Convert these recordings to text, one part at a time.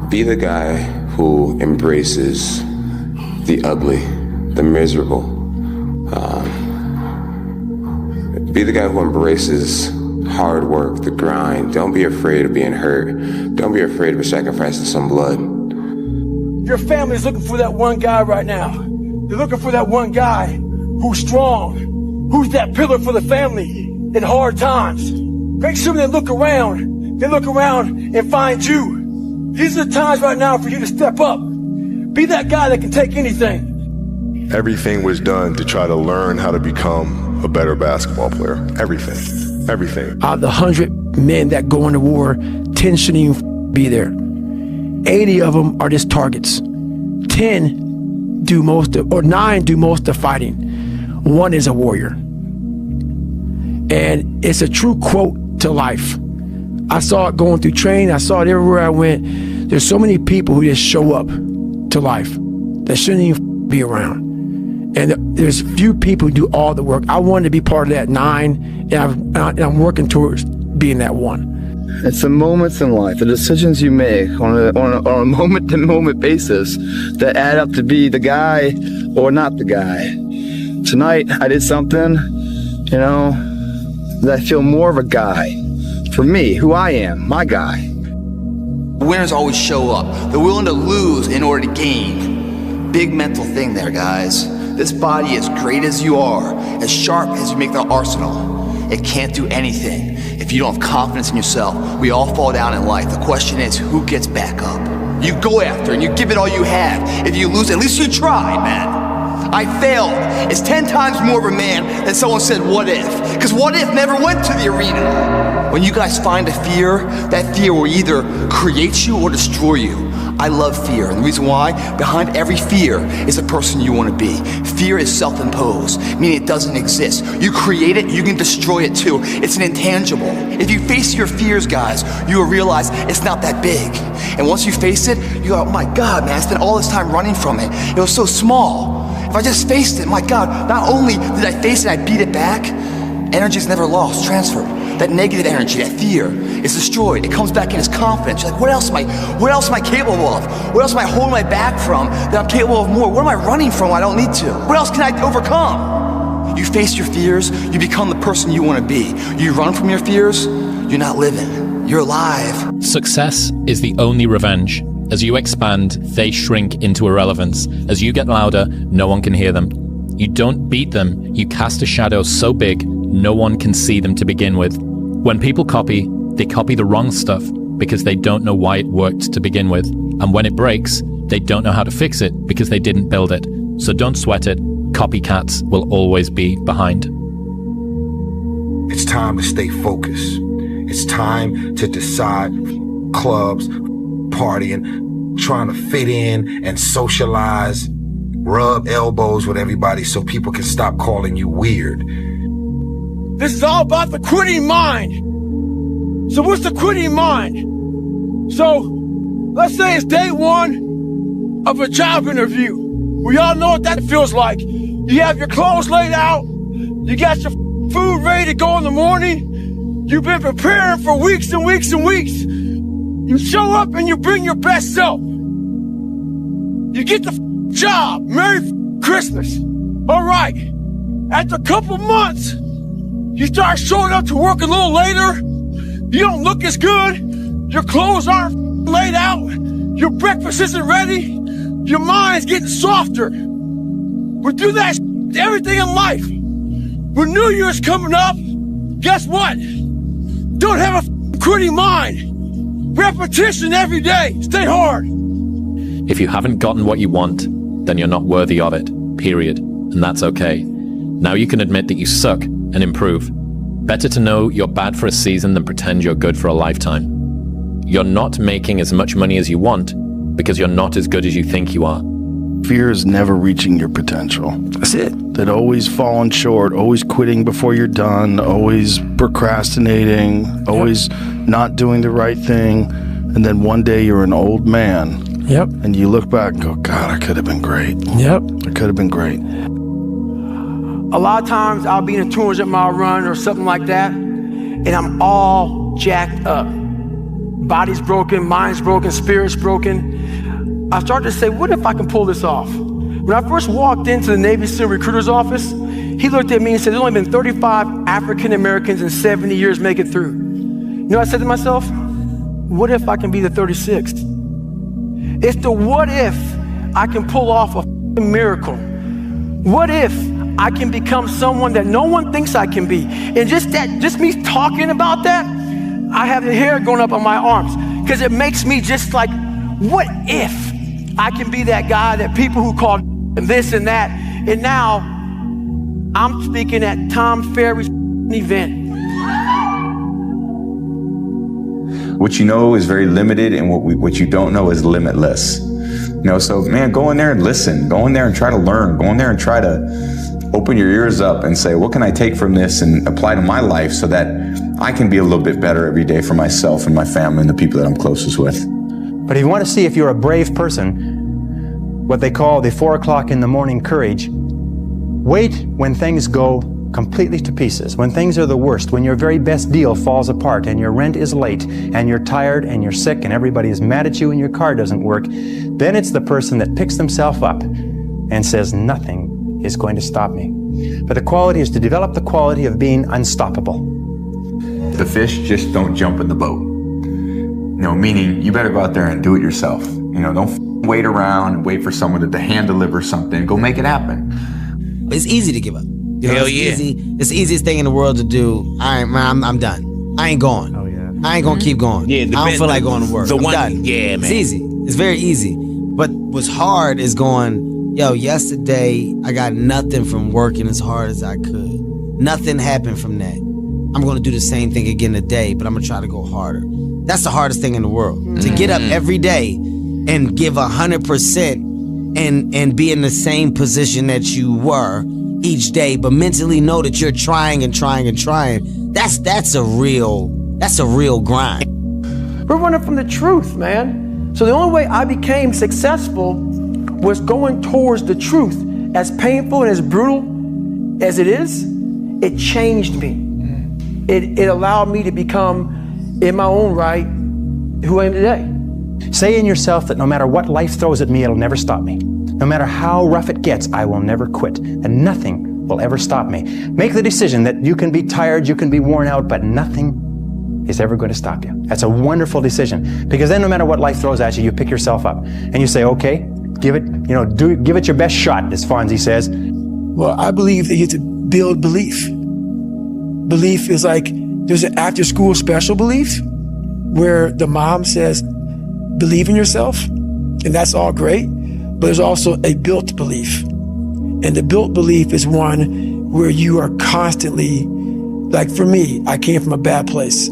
Be the guy who embraces the ugly, the miserable. Be the guy who embraces hard work, the grind. Don't be afraid of being hurt. Don't be afraid of sacrificing some blood. Your family is looking for that one guy right now. They're looking for that one guy who's strong, who's that pillar for the family in hard times. Make sure they look around and find you. These are the times right now for you to step up. Be that guy that can take anything. Everything was done to try to learn how to become a better basketball player. Everything. Out of the 100 men that go into war, 10 shouldn't even be there. 80 of them are just targets. 10 do most of, or 9 do most of the fighting. 1 is a warrior. And it's a true quote to life. I saw it going through training. I saw it everywhere I went. There's so many people who just show up to life that shouldn't even be around. And there's few people who do all the work. I wanted to be part of that 9, and I'm working towards being that 1. It's the moments in life, the decisions you make on a moment-to-moment basis that add up to be the guy or not the guy. Tonight, I did something, that I feel more of a guy. For me, who I am, my guy. Winners always show up. They're willing to lose in order to gain. Big mental thing there, guys. This body, as great as you are, as sharp as you make the arsenal, it can't do anything if you don't have confidence in yourself. We all fall down in life. The question is, who gets back up? You go after and you give it all you have. If you lose, at least you tried, man. I failed. It's 10 times more of a man than someone said, what if? Because what if never went to the arena. When you guys find a fear, that fear will either create you or destroy you. I love fear, and the reason why, behind every fear is a person you want to be. Fear is self-imposed, meaning it doesn't exist. You create it, you can destroy it too. It's an intangible. If you face your fears, guys, you will realize it's not that big. And once you face it, you go, oh my God, man, I spent all this time running from it. It was so small. If I just faced it, my God, not only did I face it, I beat it back, energy's never lost, transferred. That negative energy, that fear, is destroyed. It comes back in as confidence. You're like, what else am I capable of? What else am I holding my back from that I'm capable of more? What am I running from I don't need to? What else can I overcome? You face your fears, you become the person you want to be. You run from your fears, you're not living. You're alive. Success is the only revenge. As you expand, they shrink into irrelevance. As you get louder, no one can hear them. You don't beat them, you cast a shadow so big, no one can see them to begin with. When people copy, they copy the wrong stuff because they don't know why it worked to begin with. And when it breaks, they don't know how to fix it because they didn't build it. So don't sweat it. Copycats will always be behind. It's time to stay focused. It's time to decide clubs, partying, trying to fit in and socialize, rub elbows with everybody so people can stop calling you weird. This is all about the quitting mind. So what's the quitting mind? So let's say it's day 1 of a job interview. We all know what that feels like. You have your clothes laid out. You got your food ready to go in the morning. You've been preparing for weeks and weeks and weeks. You show up and you bring your best self. You get the job. Merry Christmas. All right. After a couple months, you start showing up to work a little later. You don't look as good. Your clothes aren't laid out. Your breakfast isn't ready. Your mind's getting softer. We do that to everything in life. When New Year's coming up, guess what? Don't have a quitting mind. Repetition every day. Stay hard. If you haven't gotten what you want, then you're not worthy of it, period. And that's okay. Now you can admit that you suck and improve. Better to know you're bad for a season than pretend you're good for a lifetime. You're not making as much money as you want because you're not as good as you think you are. Fear is never reaching your potential. That's it. That always falling short, always quitting before you're done, always procrastinating, always not doing the right thing. And then one day you're an old man. Yep. And you look back and go, God, I could have been great. Yep. I could have been great. A lot of times I'll be in a 200 mile run or something like that, and I'm all jacked up. body's broken, mind's broken, spirit's broken. I started to say, what if I can pull this off? When I first walked into the Navy SEAL recruiter's office, he looked at me and said, there's only been 35 African Americans in 70 years make it through. You know what I said to myself? What if I can be the 36th? It's the what if I can pull off a miracle. What if I can become someone that no one thinks I can be? And just me talking about that, I have the hair going up on my arms because it makes me just like, what if I can be that guy that people who call this and that, and now I'm speaking at Tom Ferry's event. What you know is very limited, and what you don't know is limitless. You know, so man, go in there and listen. Go in there and try to learn. Go in there and try to open your ears up and say, what can I take from this and apply to my life so that I can be a little bit better every day for myself and my family and the people that I'm closest with. But if you want to see if you're a brave person, what they call the 4 o'clock in the morning courage, wait when things go completely to pieces, when things are the worst, when your very best deal falls apart and your rent is late and you're tired and you're sick and everybody is mad at you and your car doesn't work, then it's the person that picks themselves up and says, nothing is going to stop me. But the quality is to develop the quality of being unstoppable. The fish just don't jump in the boat. You know, meaning you better go out there and do it yourself. You know, don't wait around and wait for someone to hand deliver something. Go make it happen. It's easy to give up. You know, Hell yeah. It's the easiest thing in the world to do. I'm done. I ain't going. Oh, yeah. I ain't gonna keep going. Yeah, I don't feel like going to work. I'm done. Yeah, man. It's easy. It's very easy. But what's hard is going, yo, yesterday I got nothing from working as hard as I could. Nothing happened from that. I'm gonna do the same thing again today, but I'm gonna try to go harder. That's the hardest thing in the world. To get up every day and give 100% and be in the same position that you were each day, but mentally know that you're trying and trying and trying. That's a real grind. We're running from the truth, man. So the only way I became successful was going towards the truth. As painful and as brutal as it is, it changed me. It allowed me to become, in my own right, who I am today. Say in yourself that no matter what life throws at me, it'll never stop me. No matter how rough it gets, I will never quit, and nothing will ever stop me. Make the decision that you can be tired, you can be worn out, but nothing is ever going to stop you. That's a wonderful decision, because then no matter what life throws at you, you pick yourself up and you say, okay, give it your best shot, as Fonzie says. Well, I believe that you have to build belief. Belief is like, there's an after school special belief where the mom says, believe in yourself, and that's all great. But there's also a built belief. And the built belief is one where you are constantly, like for me, I came from a bad place.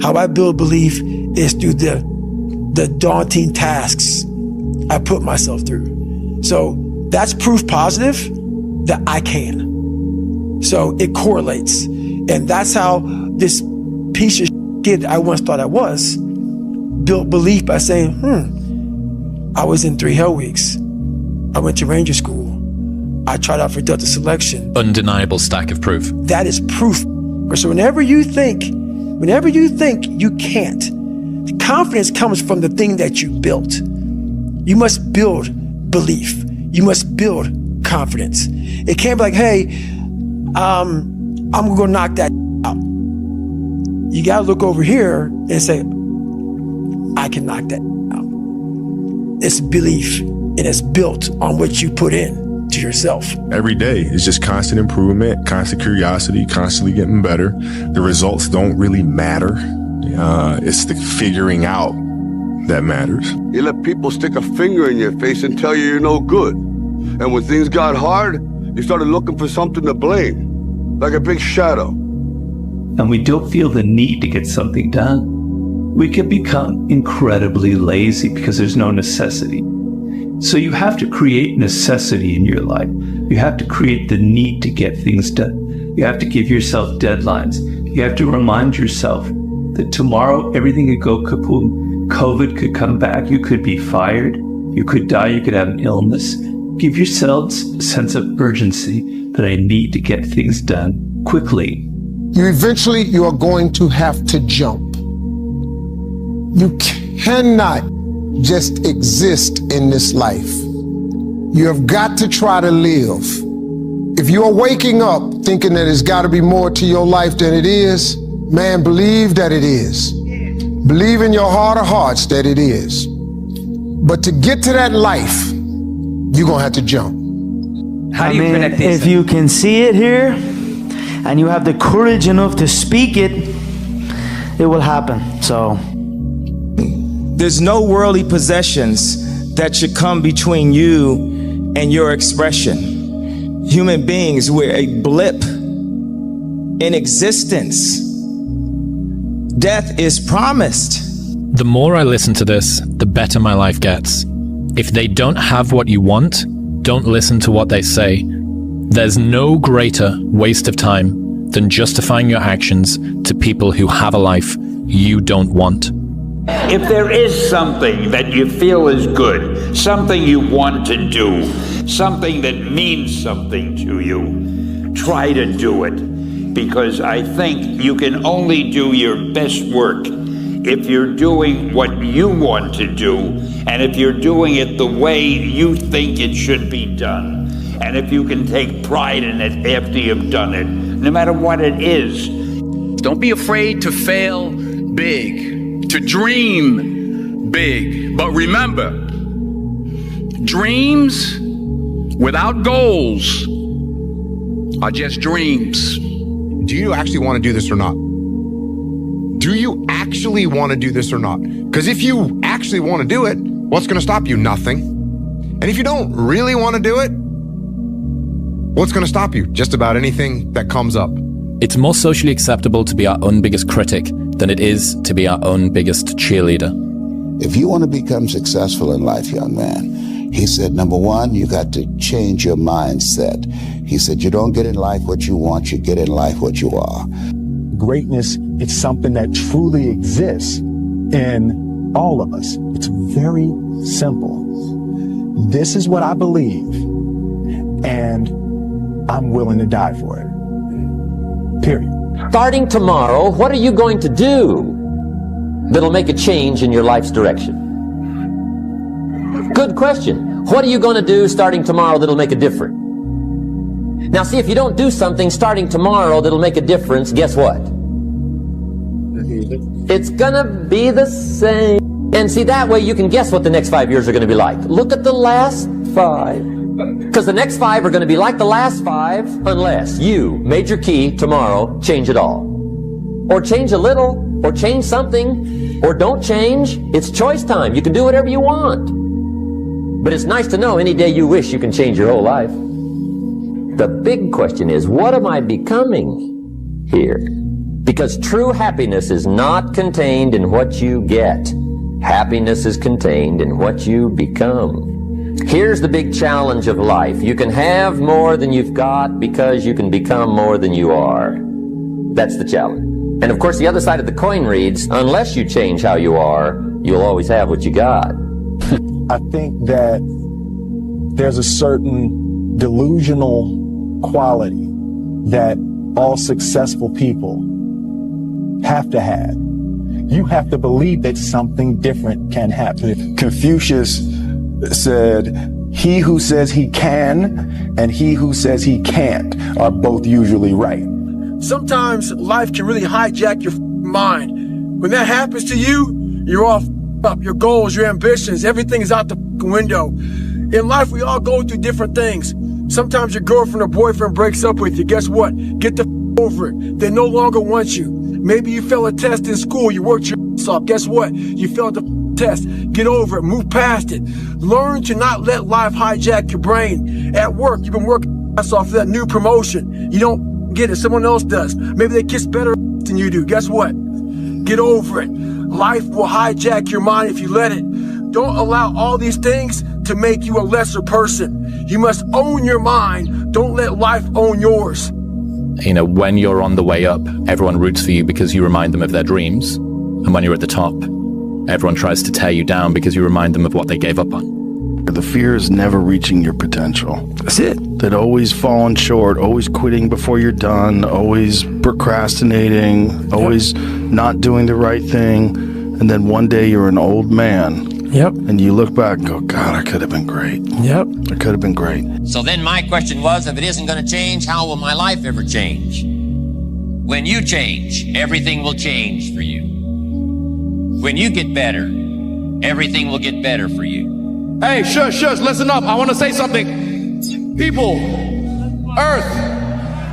How I build belief is through the daunting tasks I put myself through. So that's proof positive that I can. So it correlates. And that's how this piece of kid I once thought I was built belief by saying, I was in 3 Hell Weeks. I went to Ranger School. I tried out for Delta Selection. Undeniable stack of proof. That is proof. So whenever you think you can't, the confidence comes from the thing that you built. You must build belief. You must build confidence. It can't be like, hey, I'm gonna go knock that out. You gotta look over here and say, I can knock that out. It's belief, and it's built on what you put in to yourself. Every day is just constant improvement, constant curiosity, constantly getting better. The results don't really matter. It's the figuring out that matters. You let people stick a finger in your face and tell you're no good. And when things got hard, you started looking for something to blame, like a big shadow. And we don't feel the need to get something done. We can become incredibly lazy because there's no necessity. So you have to create necessity in your life. You have to create the need to get things done. You have to give yourself deadlines. You have to remind yourself that tomorrow everything could go kaboom. COVID could come back. You could be fired. You could die. You could have an illness. Give yourselves a sense of urgency that I need to get things done quickly. Eventually, you are going to have to jump. You cannot just exist in this life. You have got to try to live. If you are waking up thinking that there's got to be more to your life than it is, man, believe that it is. Believe in your heart of hearts that it is. But to get to that life, you're going to have to jump. How do you connect these? If you can see it here and you have the courage enough to speak it, it will happen. So there's no worldly possessions that should come between you and your expression. Human beings, we're a blip in existence. Death is promised. The more I listen to this, the better my life gets. If they don't have what you want, don't listen to what they say. There's no greater waste of time than justifying your actions to people who have a life you don't want. If there is something that you feel is good, something you want to do, something that means something to you, try to do it. Because I think you can only do your best work if you're doing what you want to do, and if you're doing it the way you think it should be done, and if you can take pride in it after you've done it, no matter what it is. Don't be afraid to fail big, to dream big. But remember, dreams without goals are just dreams. Do you actually want to do this or not? Do you actually want to do this or not? Because if you actually want to do it, what's going to stop you? Nothing. And if you don't really want to do it, what's going to stop you? Just about anything that comes up. It's more socially acceptable to be our own biggest critic than it is to be our own biggest cheerleader. If you want to become successful in life, young man, he said, number one, you got to change your mindset. He said, you don't get in life what you want, you get in life what you are. Greatness, it's something that truly exists in all of us. It's very simple. This is what I believe, and I'm willing to die for it. Period. Starting tomorrow, what are you going to do that'll make a change in your life's direction? Good question. What are you going to do starting tomorrow that'll make a difference? Now see, if you don't do something starting tomorrow that'll make a difference, guess what? It's gonna be the same. And see, that way you can guess what the next 5 years are gonna be like. Look at the last 5. Because the next 5 are gonna be like the last 5 unless you, major key, tomorrow, change it all. Or change a little, or change something, or don't change. It's choice time. You can do whatever you want. But it's nice to know any day you wish you can change your whole life. The big question is, what am I becoming here? Because true happiness is not contained in what you get. Happiness is contained in what you become. Here's the big challenge of life. You can have more than you've got because you can become more than you are. That's the challenge. And of course, the other side of the coin reads, unless you change how you are, you'll always have what you got. I think that there's a certain delusional quality that all successful people have to have. You have to believe that something different can happen. Confucius said, he who says he can and he who says he can't are both usually right. Sometimes life can really hijack your mind. When that happens to you, you're all up. Your goals, your ambitions, everything is out the window. In life, we all go through different things. Sometimes your girlfriend or boyfriend breaks up with you. Guess what? Get the over it. They no longer want you. Maybe you failed a test in school. You worked your ass off. Guess what? You failed the test. Get over it. Move past it. Learn to not let life hijack your brain. At work, you've been working your ass off for that new promotion. You don't get it. Someone else does. Maybe they kiss better than you do. Guess what? Get over it. Life will hijack your mind if you let it. Don't allow all these things to make you a lesser person. You must own your mind. Don't let life own yours. You know, when you're on the way up, everyone roots for you because you remind them of their dreams. And when you're at the top, everyone tries to tear you down because you remind them of what they gave up on. The fear is never reaching your potential. That's it. That always falling short, always quitting before you're done, always procrastinating, always not doing the right thing. And then one day you're an old man. Yep. And you look back and go, God, I could have been great. Yep. I could have been great. So then my question was, if it isn't going to change, how will my life ever change? When you change, everything will change for you. When you get better, everything will get better for you. Hey, shush, listen up. I want to say something. People, Earth,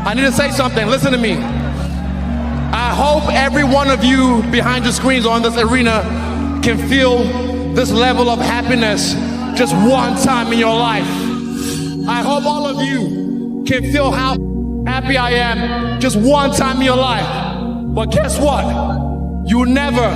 I need to say something. Listen to me. I hope every one of you behind your screens or in this arena can feel this level of happiness just one time in your life. I hope all of you can feel how happy I am just one time in your life. But guess what? You'll never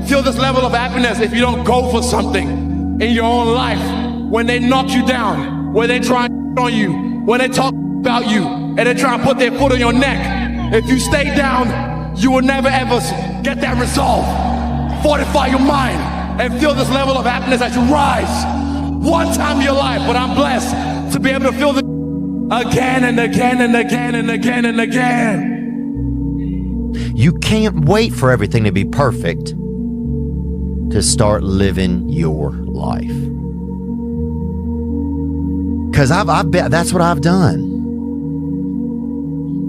feel this level of happiness if you don't go for something in your own life. When they knock you down, when they try on you, when they talk about you, and they try to put their foot on your neck. If you stay down, you will never ever get that resolve. Fortify your mind and feel this level of happiness as you rise. One time in your life, but I'm blessed to be able to feel this again and again and again and again and again. You can't wait for everything to be perfect to start living your life. Because that's what I've done.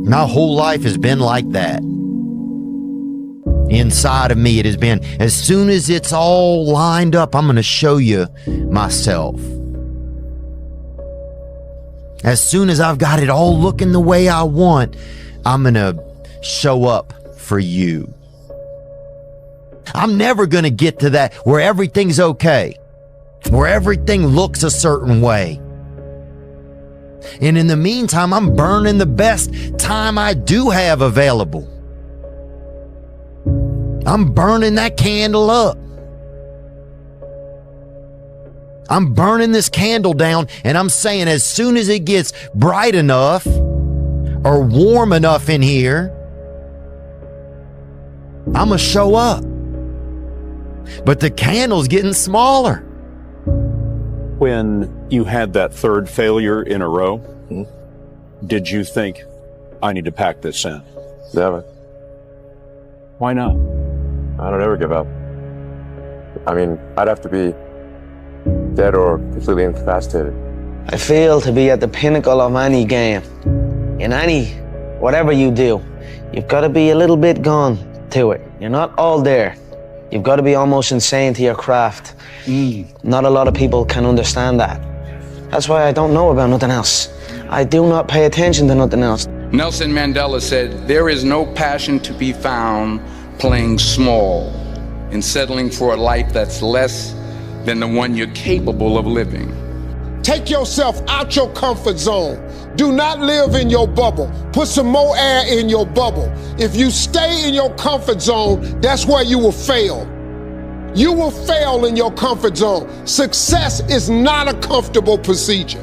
My whole life has been like that. Inside of me, it has been, as soon as it's all lined up, I'm going to show you myself. As soon as I've got it all looking the way I want, I'm going to show up for you. I'm never going to get to that where everything's okay, where everything looks a certain way. And in the meantime, I'm burning the best time I do have available. I'm burning that candle up. I'm burning this candle down, and I'm saying as soon as it gets bright enough or warm enough in here, I'm going to show up. But the candle's getting smaller. When you had that third failure in a row, did you think, I need to pack this in? Never. Why not? I don't ever give up. I mean, I'd have to be dead or completely incapacitated. I feel to be at the pinnacle of any game. In any, whatever you do, you've got to be a little bit gone to it. You're not all there. You've got to be almost insane to your craft. Not a lot of people can understand that. That's why I don't know about nothing else. I do not pay attention to nothing else. Nelson Mandela said, "There is no passion to be found playing small and settling for a life that's less than the one you're capable of living." Take yourself out your comfort zone. Do not live in your bubble. Put some more air in your bubble. If you stay in your comfort zone, that's where you will fail. You will fail in your comfort zone. Success is not a comfortable procedure.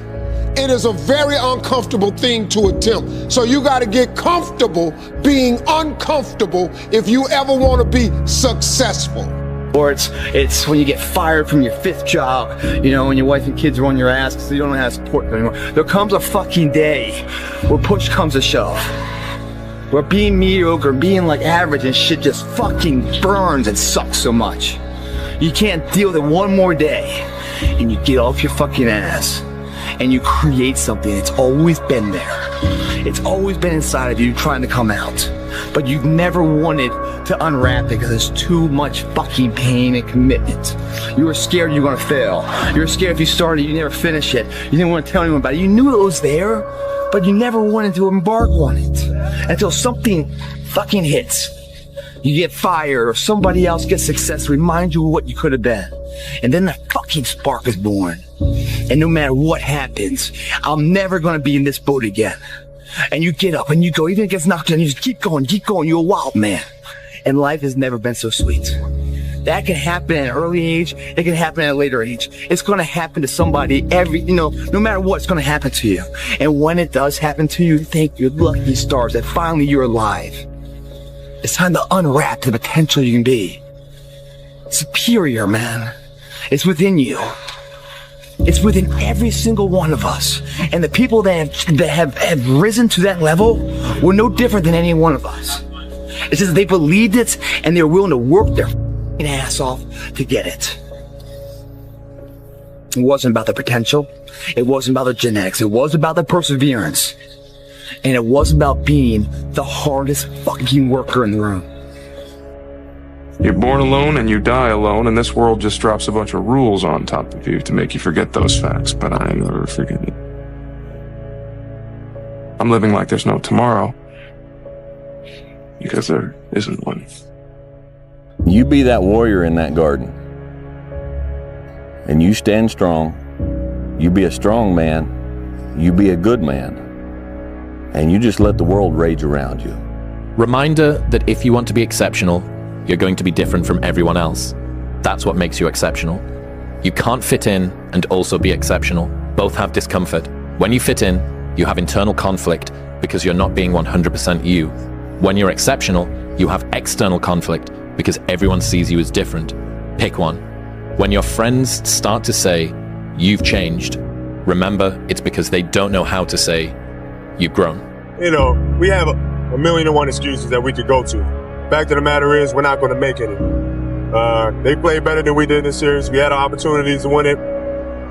It is a very uncomfortable thing to attempt. So you got to get comfortable being uncomfortable if you ever want to be successful. Or it's when you get fired from your 5th job, you know, when your wife and kids are on your ass because you don't know how to support them anymore. There comes a fucking day where push comes to shove. Where being mediocre, being like average and shit just fucking burns and sucks so much. You can't deal with it one more day. And you get off your fucking ass. And you create something. It's always been there. It's always been inside of you trying to come out. But you've never wanted to unwrap it because there's too much fucking pain and commitment. You were scared you were gonna fail. You were scared if you started, you never finish it. You didn't want to tell anyone about it. You knew it was there, but you never wanted to embark on it. Until something fucking hits. You get fired or somebody else gets success, remind you of what you could have been. And then the fucking spark is born. And no matter what happens, I'm never gonna be in this boat again. And you get up and you go, even if it gets knocked down, you just keep going, you're a wild man. And life has never been so sweet. That can happen at an early age, it can happen at a later age. It's gonna happen to somebody no matter what, it's gonna happen to you. And when it does happen to you, thank your lucky stars that finally you're alive. It's time to unwrap the potential you can be. Superior, man. It's within you. It's within every single one of us. And the people that have risen to that level were no different than any one of us. It's just they believed it and they were willing to work their fucking ass off to get it. It wasn't about the potential. It wasn't about the genetics. It was about the perseverance. And it was about being the hardest fucking worker in the room. You're born alone and you die alone, and this world just drops a bunch of rules on top of you to make you forget those facts, but I ain't never forgetting. I'm living like there's no tomorrow, because there isn't one. You be that warrior in that garden, and you stand strong. You be a strong man. You be a good man, and you just let the world rage around you. Reminder that if you want to be exceptional, you're going to be different from everyone else. That's what makes you exceptional. You can't fit in and also be exceptional. Both have discomfort. When you fit in, you have internal conflict because you're not being 100% you. When you're exceptional, you have external conflict because everyone sees you as different. Pick one. When your friends start to say, you've changed, remember it's because they don't know how to say, you've grown. You know, we have a million and one excuses that we could go to. Fact of the matter is, we're not going to make any. They played better than we did in this series. We had our opportunities to win it.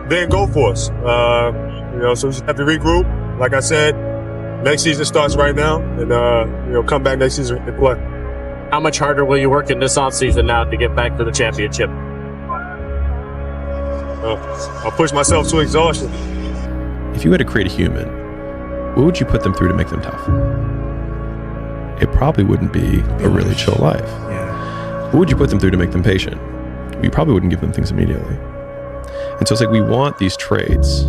They didn't go for us. You know, so we just have to regroup. Like I said, next season starts right now, and you know, come back next season and play. How much harder will you work in this offseason now to get back to the championship? I'll push myself to exhaustion. If you had to create a human, what would you put them through to make them tough? It probably wouldn't be a really chill life. Yeah. What would you put them through to make them patient? You probably wouldn't give them things immediately. And so it's like we want these traits,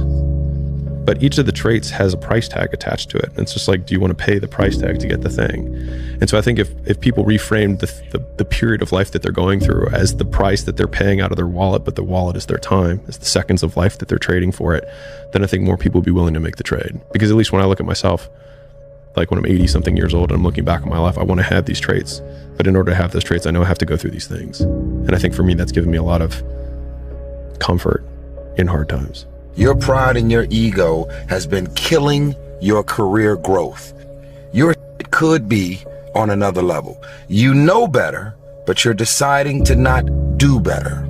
but each of the traits has a price tag attached to it. And it's just like, do you want to pay the price tag to get the thing? And so I think if people reframe the period of life that they're going through as the price that they're paying out of their wallet, but the wallet is their time, is the seconds of life that they're trading for it, then I think more people will be willing to make the trade. Because at least when I look at myself, like when I'm 80 something years old and I'm looking back on my life, I want to have these traits. But in order to have those traits, I know I have to go through these things. And I think for me, that's given me a lot of comfort in hard times. Your pride and your ego has been killing your career growth. Your could be on another level. You know better, but you're deciding to not do better.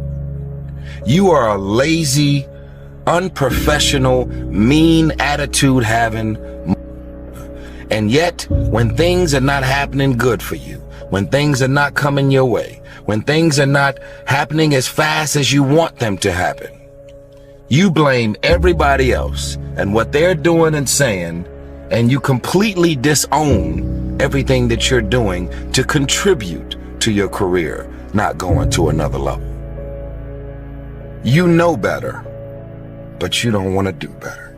You are a lazy, unprofessional, mean attitude having. And yet, when things are not happening good for you, when things are not coming your way, when things are not happening as fast as you want them to happen, you blame everybody else and what they're doing and saying, and you completely disown everything that you're doing to contribute to your career not going to another level. You know better, but you don't want to do better.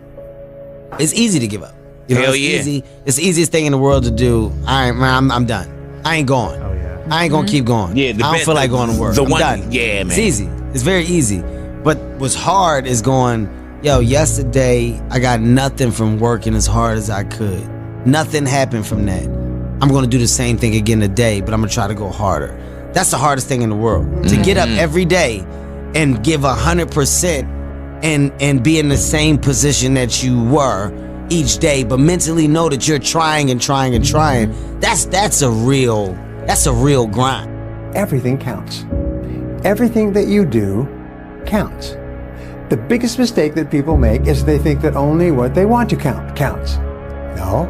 It's easy to give up. You know, Hell it's yeah. easy. It's the easiest thing in the world to do. All right, man, I'm done. I ain't going. Oh, yeah. I ain't gonna keep going. Yeah, I don't feel like going to work. I'm done. Yeah, man. It's easy. It's very easy. But what's hard is going, yo, yesterday I got nothing from working as hard as I could. Nothing happened from that. I'm gonna do the same thing again today, but I'm gonna try to go harder. That's the hardest thing in the world. To get up every day and give 100% and be in the same position that you were each day, but mentally know that you're trying and trying and trying. That's a real grind. Everything counts. Everything that you do counts. The biggest mistake that people make is they think that only what they want to count counts. No.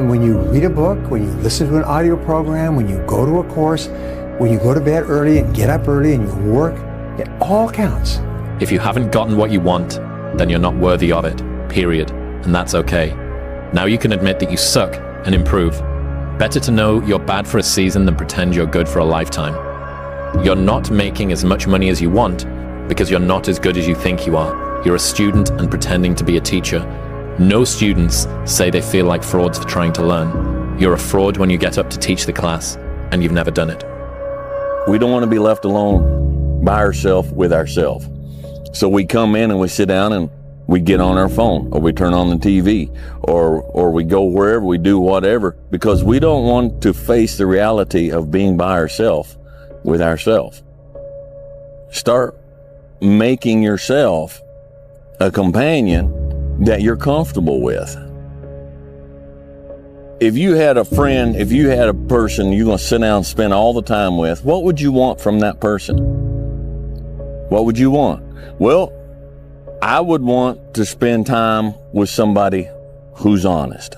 When you read a book, when you listen to an audio program, when you go to a course, when you go to bed early and get up early and you work, it all counts. If you haven't gotten what you want, then you're not worthy of it, period. And that's okay. Now you can admit that you suck and improve. Better to know you're bad for a season than pretend you're good for a lifetime. You're not making as much money as you want because you're not as good as you think you are. You're a student and pretending to be a teacher. No students say they feel like frauds for trying to learn. You're a fraud when you get up to teach the class and you've never done it. We don't want to be left alone by ourselves with ourselves. So we come in and we sit down and we get on our phone, or we turn on the TV, or we go wherever, we do whatever, because we don't want to face the reality of being by ourselves with ourselves. Start making yourself a companion that you're comfortable with. if you had a friend, if you had a person you're going to sit down and spend all the time with, what would you want from that person? What would you want? Well, I would want to spend time with somebody who's honest.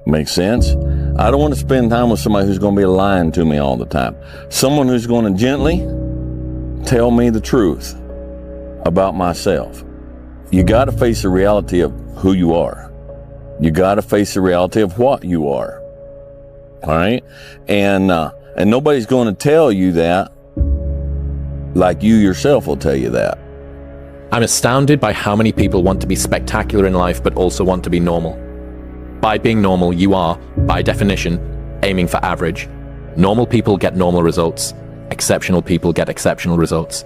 Makes sense? I don't want to spend time with somebody who's going to be lying to me all the time. Someone who's going to gently tell me the truth about myself. You got to face the reality of who you are. You got to face the reality of what you are. All right? And nobody's going to tell you that like you yourself will tell you that. I'm astounded by how many people want to be spectacular in life but also want to be normal. By being normal, you are, by definition, aiming for average. Normal people get normal results. Exceptional people get exceptional results.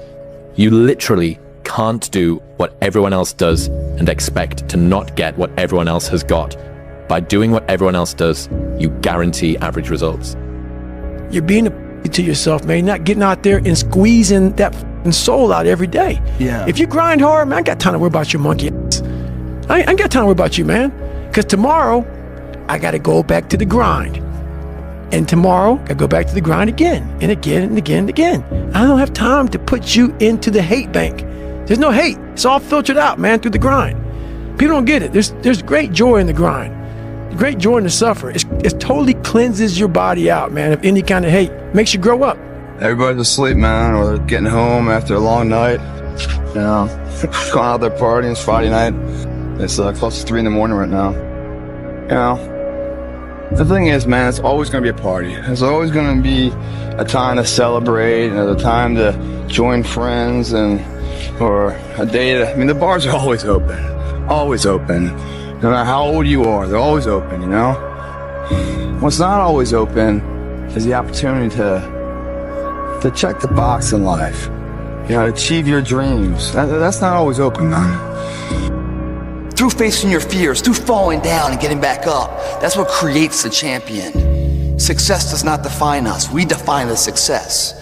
You literally can't do what everyone else does and expect to not get what everyone else has got. By doing what everyone else does, you guarantee average results. You're being a to yourself, man. You're not getting out there and squeezing that soul out every day. Yeah. If you grind hard, man, I ain't got time to worry about your monkey ass. I ain't got time to worry about you, man. Because tomorrow, I got to go back to the grind. And tomorrow, I go back to the grind again and again and again and again. I don't have time to put you into the hate bank. There's no hate. It's all filtered out, man, through the grind. People don't get it. There's great joy in the grind. Great joy in the suffer. It totally cleanses your body out, man, of any kind of hate. Makes you grow up. Everybody's asleep, man, or they're getting home after a long night. You know, going out there partying. It's Friday night. It's close to 3 in the morning right now. You know, the thing is, man, it's always going to be a party. There's always going to be a time to celebrate and a time to join friends or a day to, I mean, the bars are always open. Always open. No matter how old you are, they're always open, you know? What's not always open is the opportunity to check the box in life. You know, achieve your dreams. That's not always open, man. Through facing your fears, through falling down and getting back up, that's what creates the champion. Success does not define us. We define the success.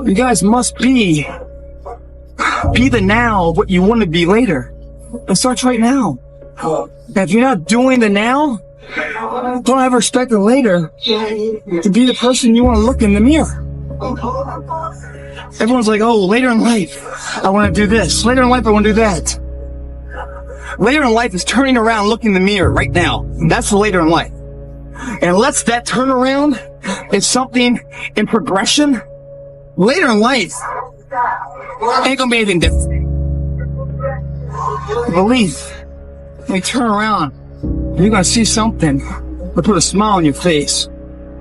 You guys must be the now of what you want to be later. It starts right now. If you're not doing the now, don't ever expect the later to be the person you want to look in the mirror. Everyone's like, oh, later in life, I want to do this. Later in life, I want to do that. Later in life is turning around, looking in the mirror right now. That's the later in life. And unless that turnaround is something in progression, later in life ain't gonna be anything different. Belief. When you turn around, you're gonna see something that put a smile on your face.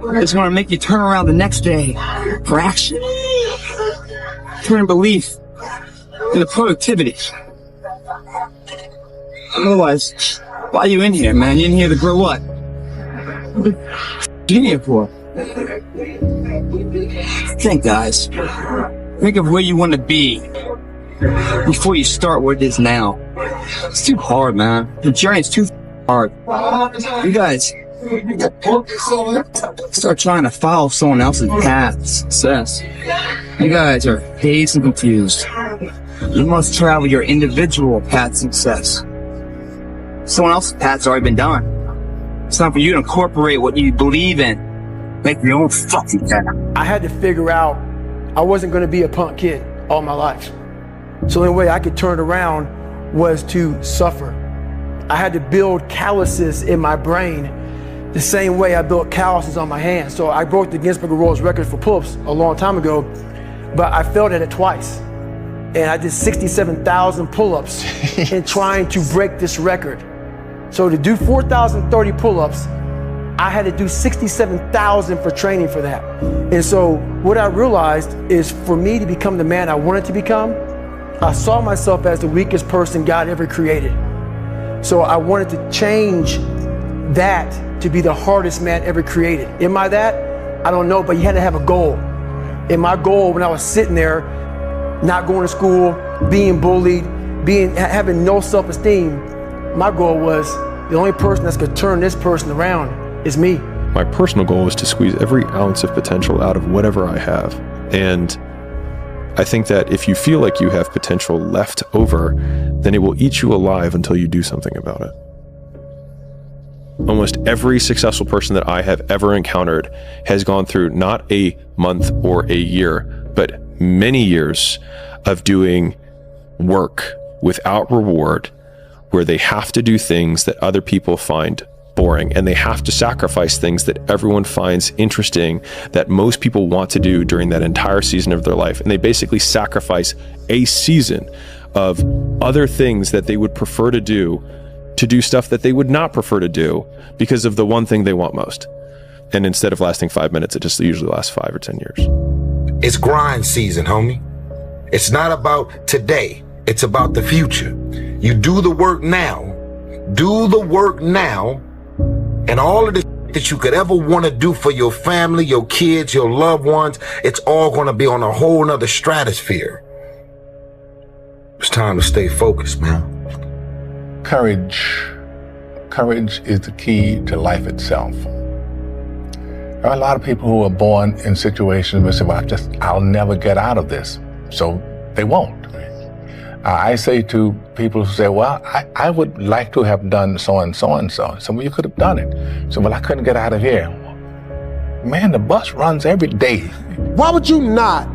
It's gonna make you turn around the next day for action. Turn belief into productivity. Otherwise, why are you in here, man? You in here to grow what? What are you in here for? Think, guys. Think of where you want to be before you start where it is now. It's too hard, man. The journey's too hard. You guys start trying to follow someone else's path to success. You guys are dazed and confused. You must travel your individual path to success. Someone else's path's already been done. It's time for you to incorporate what you believe in. Make your own fucking path. I had to figure out I wasn't going to be a punk kid all my life. So the only way I could turn it around was to suffer. I had to build calluses in my brain the same way I built calluses on my hands. So I broke the Guinness Book of World Records for pull-ups a long time ago, but I failed at it twice. And I did 67,000 pull-ups in trying to break this record. So to do 4,030 pull-ups, I had to do 67,000 for training for that. And so what I realized is for me to become the man I wanted to become, I saw myself as the weakest person God ever created. So I wanted to change that to be the hardest man ever created. Am I that? I don't know, but you had to have a goal. And my goal when I was sitting there, not going to school, being bullied, having no self-esteem, my goal was the only person that's gonna turn this person around is me. My personal goal is to squeeze every ounce of potential out of whatever I have. And I think that if you feel like you have potential left over, then it will eat you alive until you do something about it. Almost every successful person that I have ever encountered has gone through not a month or a year, but many years of doing work without reward, where they have to do things that other people find boring, and they have to sacrifice things that everyone finds interesting, that most people want to do during that entire season of their life. And they basically sacrifice a season of other things that they would prefer to do stuff that they would not prefer to do because of the one thing they want most. And instead of lasting 5 minutes, it just usually lasts 5 or 10 years. It's grind season, homie. It's not about today. It's about the future. You do the work now. Do the work now. And all of the that you could ever want to do for your family, your kids, your loved ones, it's all going to be on a whole nother stratosphere. It's time to stay focused, man. Courage is the key to life itself. There are a lot of people who are born in situations where they say, well, I'll never get out of this. So they won't. I say to people who say, well, I would like to have done so and so and so. So, well, you could have done it. So, well, I couldn't get out of here. Man, the bus runs every day. Why would you not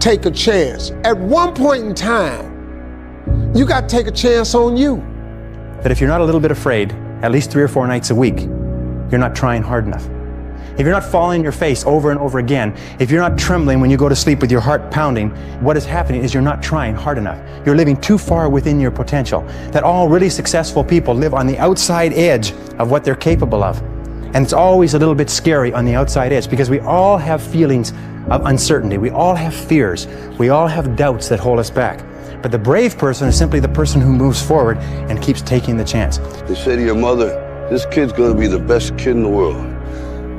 take a chance? At one point in time, you got to take a chance on you. That if you're not a little bit afraid, at least 3 or 4 nights a week, you're not trying hard enough. If you're not falling on your face over and over again, if you're not trembling when you go to sleep with your heart pounding, what is happening is you're not trying hard enough. You're living too far within your potential. That all really successful people live on the outside edge of what they're capable of. And it's always a little bit scary on the outside edge because we all have feelings of uncertainty. We all have fears. We all have doubts that hold us back. But the brave person is simply the person who moves forward and keeps taking the chance. They say to your mother, this kid's gonna be the best kid in the world.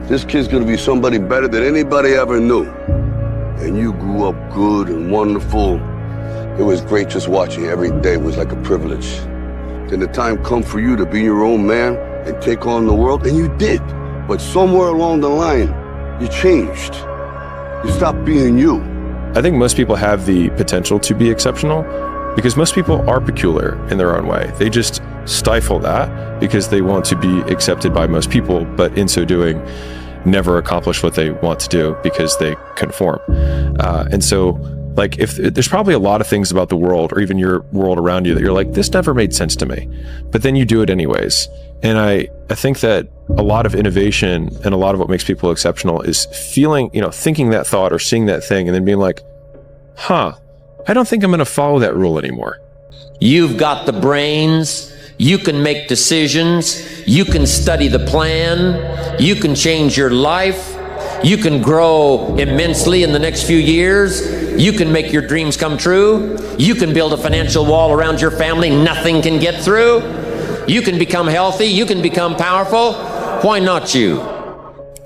This kid's gonna be somebody better than anybody ever knew. And you grew up good and wonderful. It was great just watching you. Every day was like a privilege. Then the time come for you to be your own man and take on the world, and you did. But somewhere along the line, you changed. You stopped being you. I think most people have the potential to be exceptional because most people are peculiar in their own way. They just stifle that because they want to be accepted by most people, but in so doing, never accomplish what they want to do because they conform. And so, like, if there's probably a lot of things about the world or even your world around you that you're like, this never made sense to me, but then you do it anyways. And I think that a lot of innovation and a lot of what makes people exceptional is feeling, thinking that thought or seeing that thing and then being like, I don't think I'm going to follow that rule anymore. You've got the brains. You can make decisions. You can study the plan. You can change your life. You can grow immensely in the next few years. You can make your dreams come true. You can build a financial wall around your family nothing can get through. You can become healthy. You can become powerful. Why not you?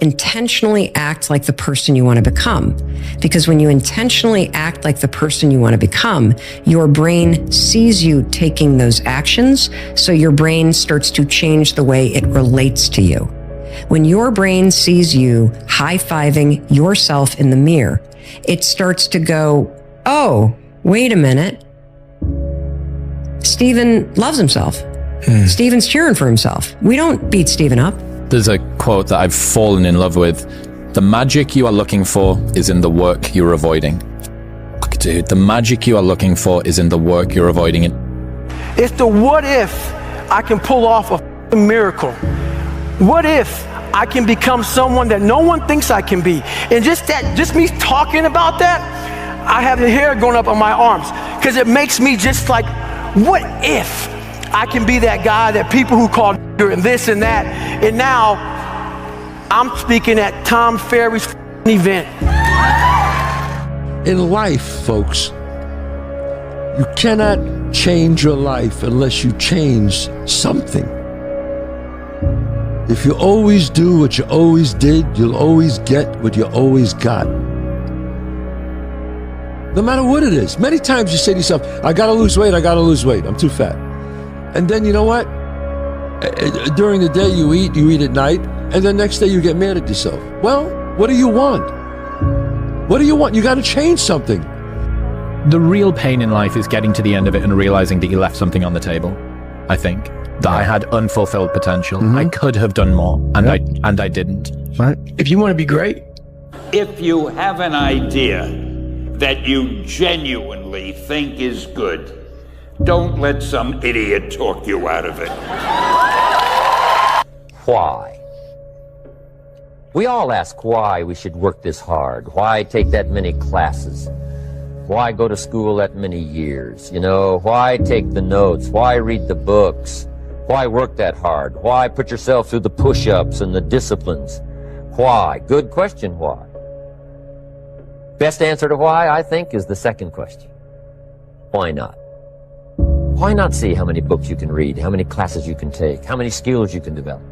Intentionally act like the person you want to become. Because when you intentionally act like the person you want to become, your brain sees you taking those actions, so your brain starts to change the way it relates to you. When your brain sees you high-fiving yourself in the mirror, it starts to go, oh, wait a minute. Steven loves himself. Steven's cheering for himself. We don't beat Steven up. There's a quote that I've fallen in love with. The magic you are looking for is in the work you're avoiding. Dude, the magic you are looking for is in the work you're avoiding. It's the what if I can pull off a miracle. What if I can become someone that no one thinks I can be? And just me talking about that, I have the hair going up on my arms because it makes me just like, what if I can be that guy that people who call and this and that, and now I'm speaking at Tom Ferry's event. In life, folks, you cannot change your life unless you change something. If you always do what you always did, you'll always get what you always got. No matter what it is. Many times you say to yourself, I gotta lose weight, I'm too fat. And then you know what? During the day you eat at night, and the next day you get mad at yourself. Well, what do you want? What do you want? You got to change something. The real pain in life is getting to the end of it and realizing that you left something on the table. I think that I had unfulfilled potential. I could have done more, and I didn't. Right. If you want to be great, if you have an idea that you genuinely think is good, don't let some idiot talk you out of it. Why? We all ask why we should work this hard. Why take that many classes? Why go to school that many years? You know, why take the notes? Why read the books? Why work that hard? Why put yourself through the push-ups and the disciplines? Why? Good question, why? Best answer to why, I think, is the second question. Why not? Why not see how many books you can read, how many classes you can take, how many skills you can develop?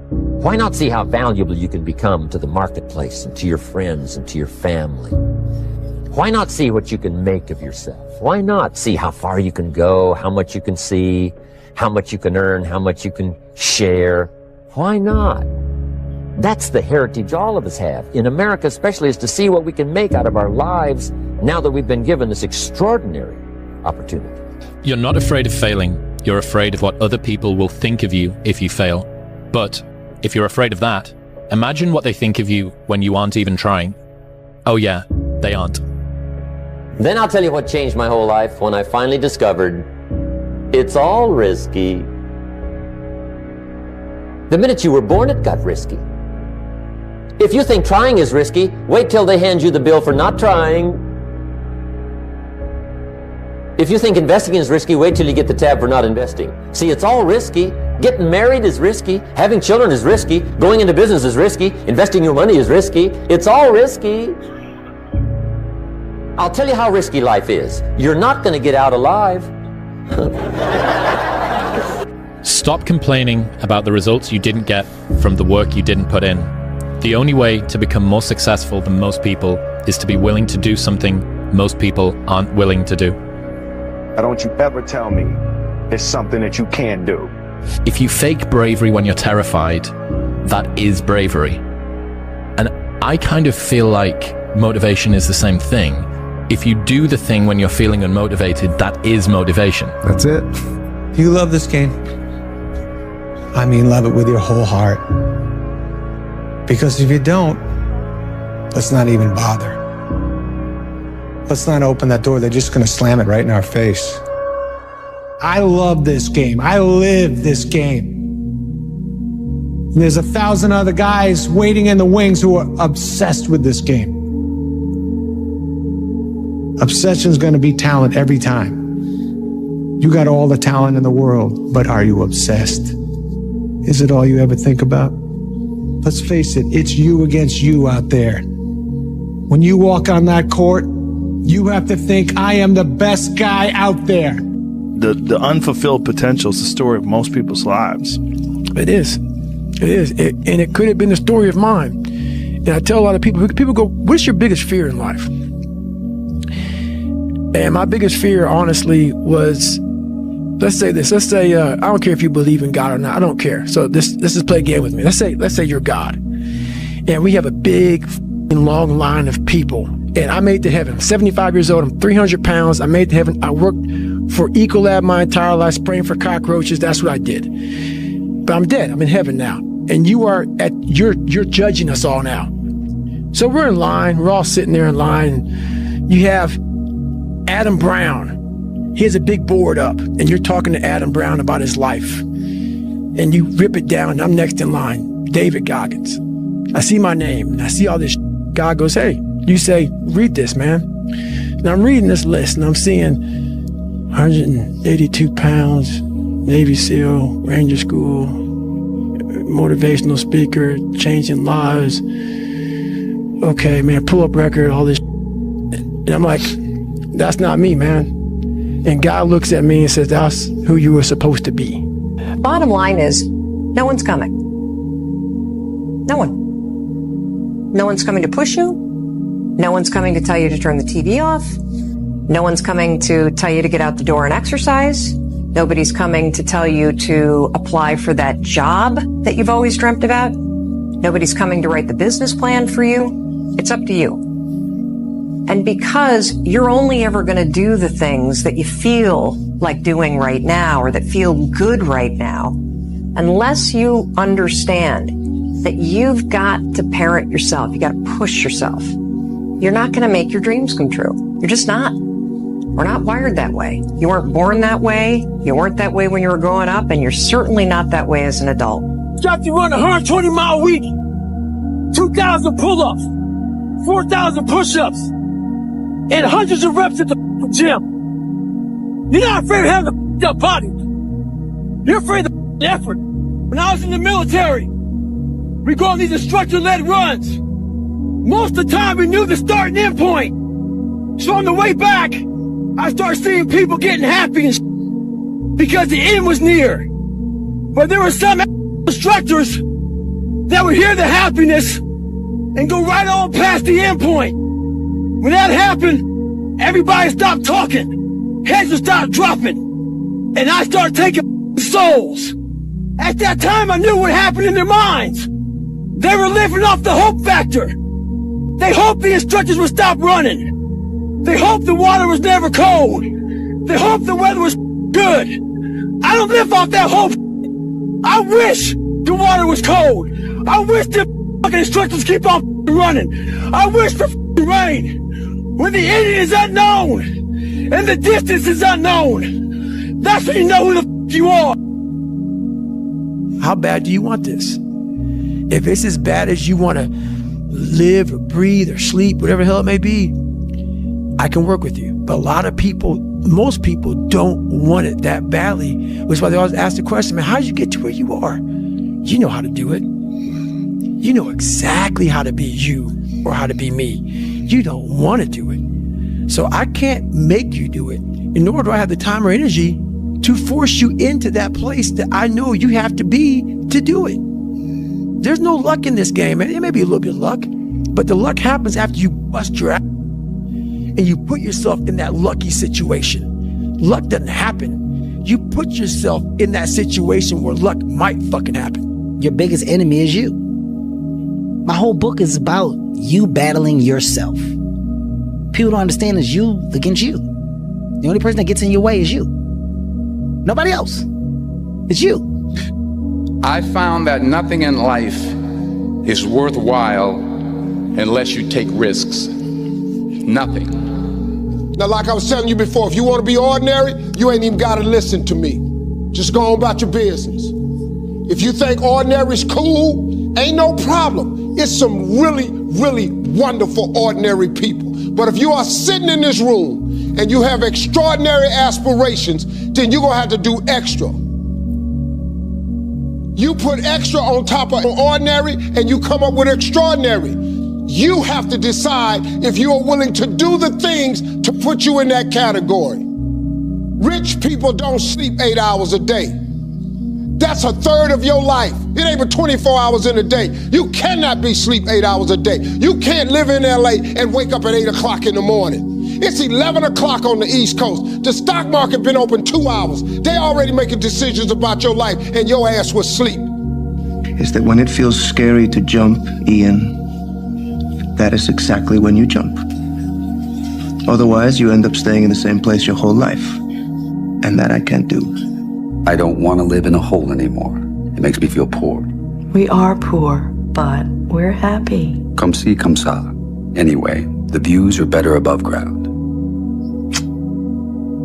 Why not see how valuable you can become to the marketplace and to your friends and to your family? Why not see what you can make of yourself? Why not see how far you can go, how much you can see, how much you can earn, how much you can share? Why not? That's the heritage all of us have, in America especially, is to see what we can make out of our lives now that we've been given this extraordinary opportunity. You're not afraid of failing. You're afraid of what other people will think of you if you fail. But if you're afraid of that, imagine what they think of you when you aren't even trying. Oh yeah, they aren't. Then I'll tell you what changed my whole life when I finally discovered it's all risky. The minute you were born, it got risky. If you think trying is risky, wait till they hand you the bill for not trying. If you think investing is risky, wait till you get the tab for not investing. See, it's all risky. Getting married is risky. Having children is risky. Going into business is risky. Investing your money is risky. It's all risky. I'll tell you how risky life is. You're not going to get out alive. Stop complaining about the results you didn't get from the work you didn't put in. The only way to become more successful than most people is to be willing to do something most people aren't willing to do. Don't you ever tell me it's something that you can't do. If you fake bravery when you're terrified, that is bravery. And I kind of feel like motivation is the same thing. If you do the thing when you're feeling unmotivated, that is motivation. That's it. You love this game. I mean, love it with your whole heart. Because if you don't, let's not even bother. Let's not open that door. They're just going to slam it right in our face. I love this game. I live this game. And there's 1,000 other guys waiting in the wings who are obsessed with this game. Obsession's going to be talent every time. You got all the talent in the world, but are you obsessed? Is it all you ever think about? Let's face it, it's you against you out there. When you walk on that court, you have to think, I am the best guy out there. The unfulfilled potential is the story of most people's lives. It is. It is. And it could have been the story of mine. And I tell a lot of people go, what's your biggest fear in life? And my biggest fear, honestly, was, let's say this. Let's say, I don't care if you believe in God or not. I don't care. So let's just play a game with me. Let's say you're God. And we have a big, long line of people. And I made it to heaven. I'm 75 years old. I'm 300 pounds. I made it to heaven. I worked for Ecolab my entire life, spraying for cockroaches. That's what I did. But I'm dead. I'm in heaven now. And you're judging us all now. So we're in line. We're all sitting there in line. You have Adam Brown. He has a big board up, and you're talking to Adam Brown about his life. And you rip it down, and I'm next in line, David Goggins. I see my name, and I see all this. God goes, hey, you say, read this, man. And I'm reading this list, and I'm seeing 182 pounds, Navy SEAL, Ranger School, motivational speaker, changing lives. Okay, man, pull-up record, all this. And I'm like, that's not me, man. And God looks at me and says, that's who you were supposed to be. Bottom line is, no one's coming. No one. No one's coming to push you. No one's coming to tell you to turn the TV off. No one's coming to tell you to get out the door and exercise. Nobody's coming to tell you to apply for that job that you've always dreamt about. Nobody's coming to write the business plan for you. It's up to you. And because you're only ever going to do the things that you feel like doing right now or that feel good right now, unless you understand that you've got to parent yourself, you got to push yourself, you're not going to make your dreams come true. You're just not. We're not wired that way. You weren't born that way. You weren't that way when you were growing up, and you're certainly not that way as an adult. Got to run a 120-mile week, 2,000 pull-ups, 4,000 push-ups, and hundreds of reps at the gym. You're not afraid of having a body. You're afraid of the effort. When I was in the military, we go on these instructor-led runs. Most of the time, we knew the start and end point. So on the way back, I started seeing people getting happy and because the end was near. But there were some instructors that would hear the happiness and go right on past the end point. When that happened, everybody stopped talking. Heads would stop dropping. And I started taking souls. At that time, I knew what happened in their minds. They were living off the hope factor. They hoped the instructors would stop running. They hoped the water was never cold. They hoped the weather was good. I don't live off that hope. I wish the water was cold. I wish the fucking instructors keep on running. I wish for rain. When the ending is unknown and the distance is unknown, that's when you know who the you are. How bad do you want this? If it's as bad as you want to live or breathe or sleep, whatever the hell it may be, I can work with you. But a lot of people, most people don't want it that badly, which is why they always ask the question, man, how did you get to where you are? You know how to do it. You know exactly how to be you or how to be me. You don't want to do it. So I can't make you do it, and nor do I have the time or energy to force you into that place that I know you have to be to do it. There's no luck in this game, man. It may be a little bit of luck, but the luck happens after you bust your ass and you put yourself in that lucky situation. Luck doesn't happen. You put yourself in that situation where luck might fucking happen. Your biggest enemy is you. My whole book is about you battling yourself. People don't understand it's you against you. The only person that gets in your way is you. Nobody else. It's you. I found that nothing in life is worthwhile unless you take risks. Nothing. Now, like I was telling you before, if you want to be ordinary, you ain't even got to listen to me. Just go on about your business. If you think ordinary's cool, ain't no problem. It's some really, really wonderful ordinary people. But if you are sitting in this room and you have extraordinary aspirations, then you're going to have to do extra. You put extra on top of ordinary and you come up with extraordinary. You have to decide if you are willing to do the things to put you in that category. Rich people don't sleep 8 hours a day. That's a third of your life. It ain't but 24 hours in a day. You cannot be sleep 8 hours a day. You can't live in LA and wake up at 8 o'clock in the morning. It's 11 o'clock on the East Coast. The stock market been open 2 hours. They already making decisions about your life and your ass was asleep. Is that when it feels scary to jump, Ian, that is exactly when you jump. Otherwise, you end up staying in the same place your whole life. And that I can't do. I don't want to live in a hole anymore. It makes me feel poor. We are poor, but we're happy. Come see, come sa. Anyway, the views are better above ground.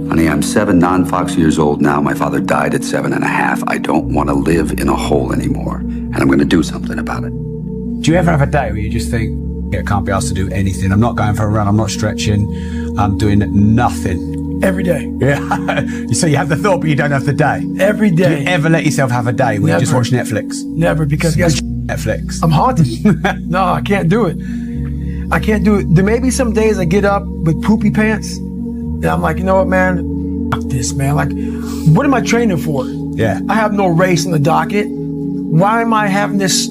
Honey, I'm 7 non-Fox years old now. My father died at 7.5. I don't want to live in a hole anymore. And I'm going to do something about it. Do you ever have a day where you just think, yeah, I can't be asked to do anything. I'm not going for a run. I'm not stretching. I'm doing nothing. Every day. Yeah. So you have the thought, but you don't have the day. Every day. Do you ever let yourself have a day where you just watch Netflix? Never, because guess Netflix. I'm haunted. No, I can't do it. I can't do it. There may be some days I get up with poopy pants and I'm like, you know what, man? Fuck this, man. Like, what am I training for? Yeah. I have no race on the docket. Why am I having this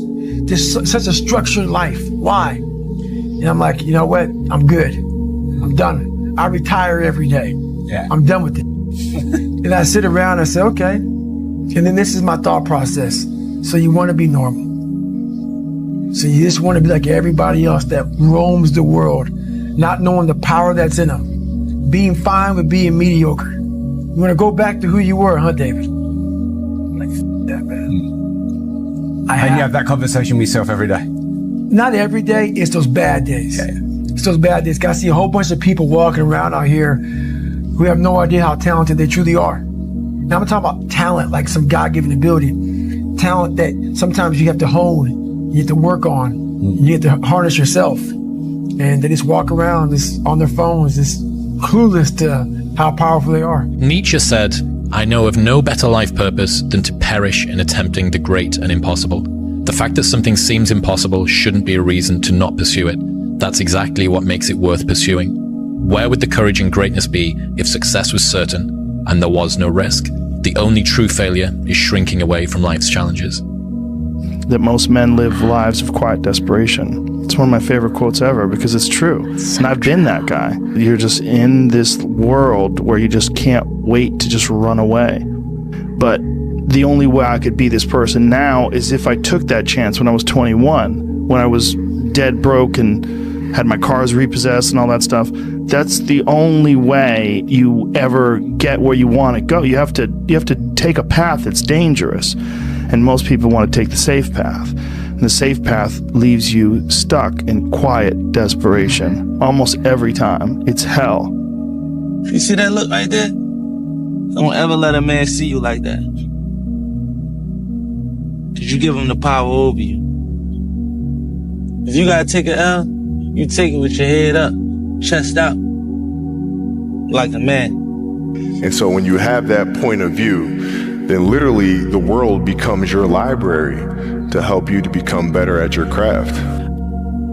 such a structured life? Why? And I'm like, you know what? I'm good. I'm done. I retire every day. Yeah. I'm done with it. And I sit around and I say, okay. And then this is my thought process. So you want to be normal. So you just want to be like everybody else that roams the world. not knowing the power that's in them, being fine with being mediocre. You want to go back to who you were, huh, David? Like, that, man. And you have that conversation with yourself every day? Not every day, it's those bad days. Yeah. It's those bad days. I see a whole bunch of people walking around out here who have no idea how talented they truly are. Now I'm talking about talent, like some God-given ability. Talent that sometimes you have to hone, you have to work on, you have to harness yourself. And they just walk around just on their phones, just clueless to how powerful they are. Nietzsche said, "I know of no better life purpose than to perish in attempting the great and impossible." The fact that something seems impossible shouldn't be a reason to not pursue it. That's exactly what makes it worth pursuing. Where would the courage and greatness be if success was certain and there was no risk? The only true failure is shrinking away from life's challenges. That most men live lives of quiet desperation. It's one of my favorite quotes ever because it's true. And I've been that guy. You're just in this world where you just can't wait to just run away. But the only way I could be this person now is if I took that chance when I was 21, when I was dead broke and had my cars repossessed and all that stuff. That's the only way you ever get where you want to go. You have to take a path that's dangerous. And most people want to take the safe path. And the safe path leaves you stuck in quiet desperation. Almost every time. It's hell. You see that look right there? Don't ever let a man see you like that. Cause you give him the power over you. If you gotta take an L, you take it with your head up, chest out, like a man. And so when you have that point of view, then literally the world becomes your library to help you to become better at your craft.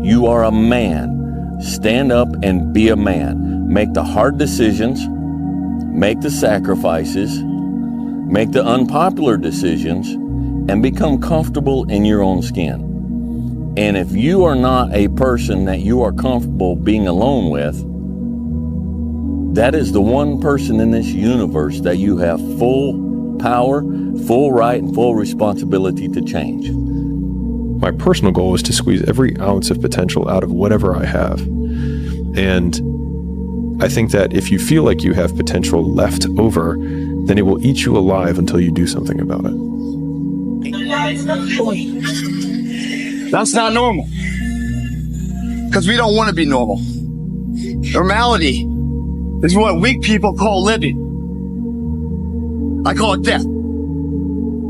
You are a man. Stand up and be a man. Make the hard decisions, make the sacrifices, make the unpopular decisions, and become comfortable in your own skin. And if you are not a person that you are comfortable being alone with, that is the one person in this universe that you have full power, full right, and full responsibility to change. My personal goal is to squeeze every ounce of potential out of whatever I have. And I think that if you feel like you have potential left over, then it will eat you alive until you do something about it. That's not normal. Because we don't want to be normal. Normality is what weak people call living. I call it death.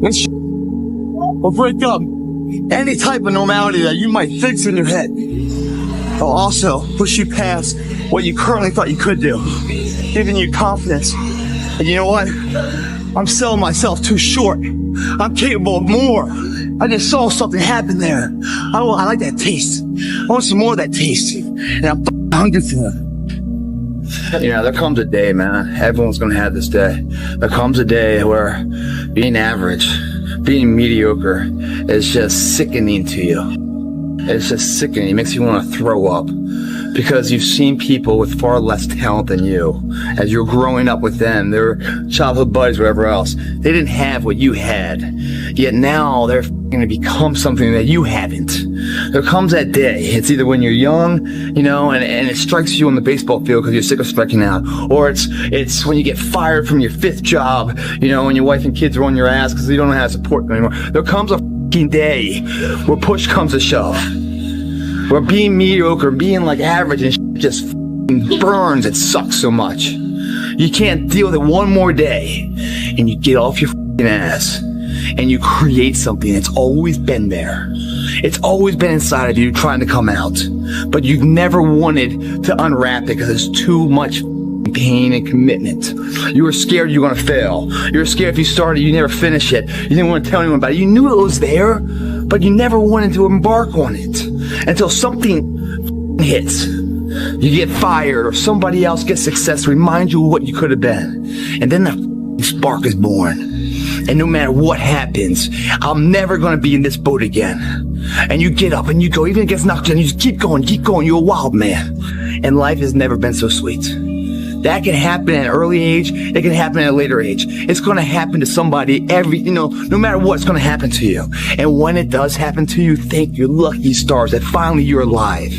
This will break up any type of normality that you might fix in your head. It'll also push you past what you currently thought you could do, giving you confidence. And you know what? I'm selling myself too short. I'm capable of more. I just saw something happen there. I like that taste. I want some more of that taste. And I'm hungry for it. You know, there comes a day, man. Everyone's gonna have this day. There comes a day where being average, being mediocre is just sickening to you. It's just sickening. It makes you want to throw up. Because you've seen people with far less talent than you. As you're growing up with them, their childhood buddies, whatever else, they didn't have what you had. Yet now they're going to become something that you haven't. There comes that day. It's either when you're young, you know, and it strikes you on the baseball field because you're sick of striking out, or it's when you get fired from your 5th job, you know, and your wife and kids are on your ass because you don't know how to support them anymore. There comes a day where push comes to shove. Where being mediocre, being like average and just burns, it sucks so much. You can't deal with it one more day. And you get off your ass and you create something that's always been there. It's always been inside of you trying to come out. But you've never wanted to unwrap it because it's too much pain and commitment. You were scared you were going to fail. You were scared if you started, you never finish it. You didn't want to tell anyone about it. You knew it was there, but you never wanted to embark on it. Until something hits. You get fired or somebody else gets success to remind you of what you could have been. And then the spark is born. And no matter what happens, I'm never going to be in this boat again. And you get up and you go, even if it gets knocked down, you just keep going. You're a wild man. And life has never been so sweet. That can happen at an early age. It can happen at a later age. It's going to happen to somebody no matter what, it's going to happen to you. And when it does happen to you, thank your lucky stars that finally you're alive.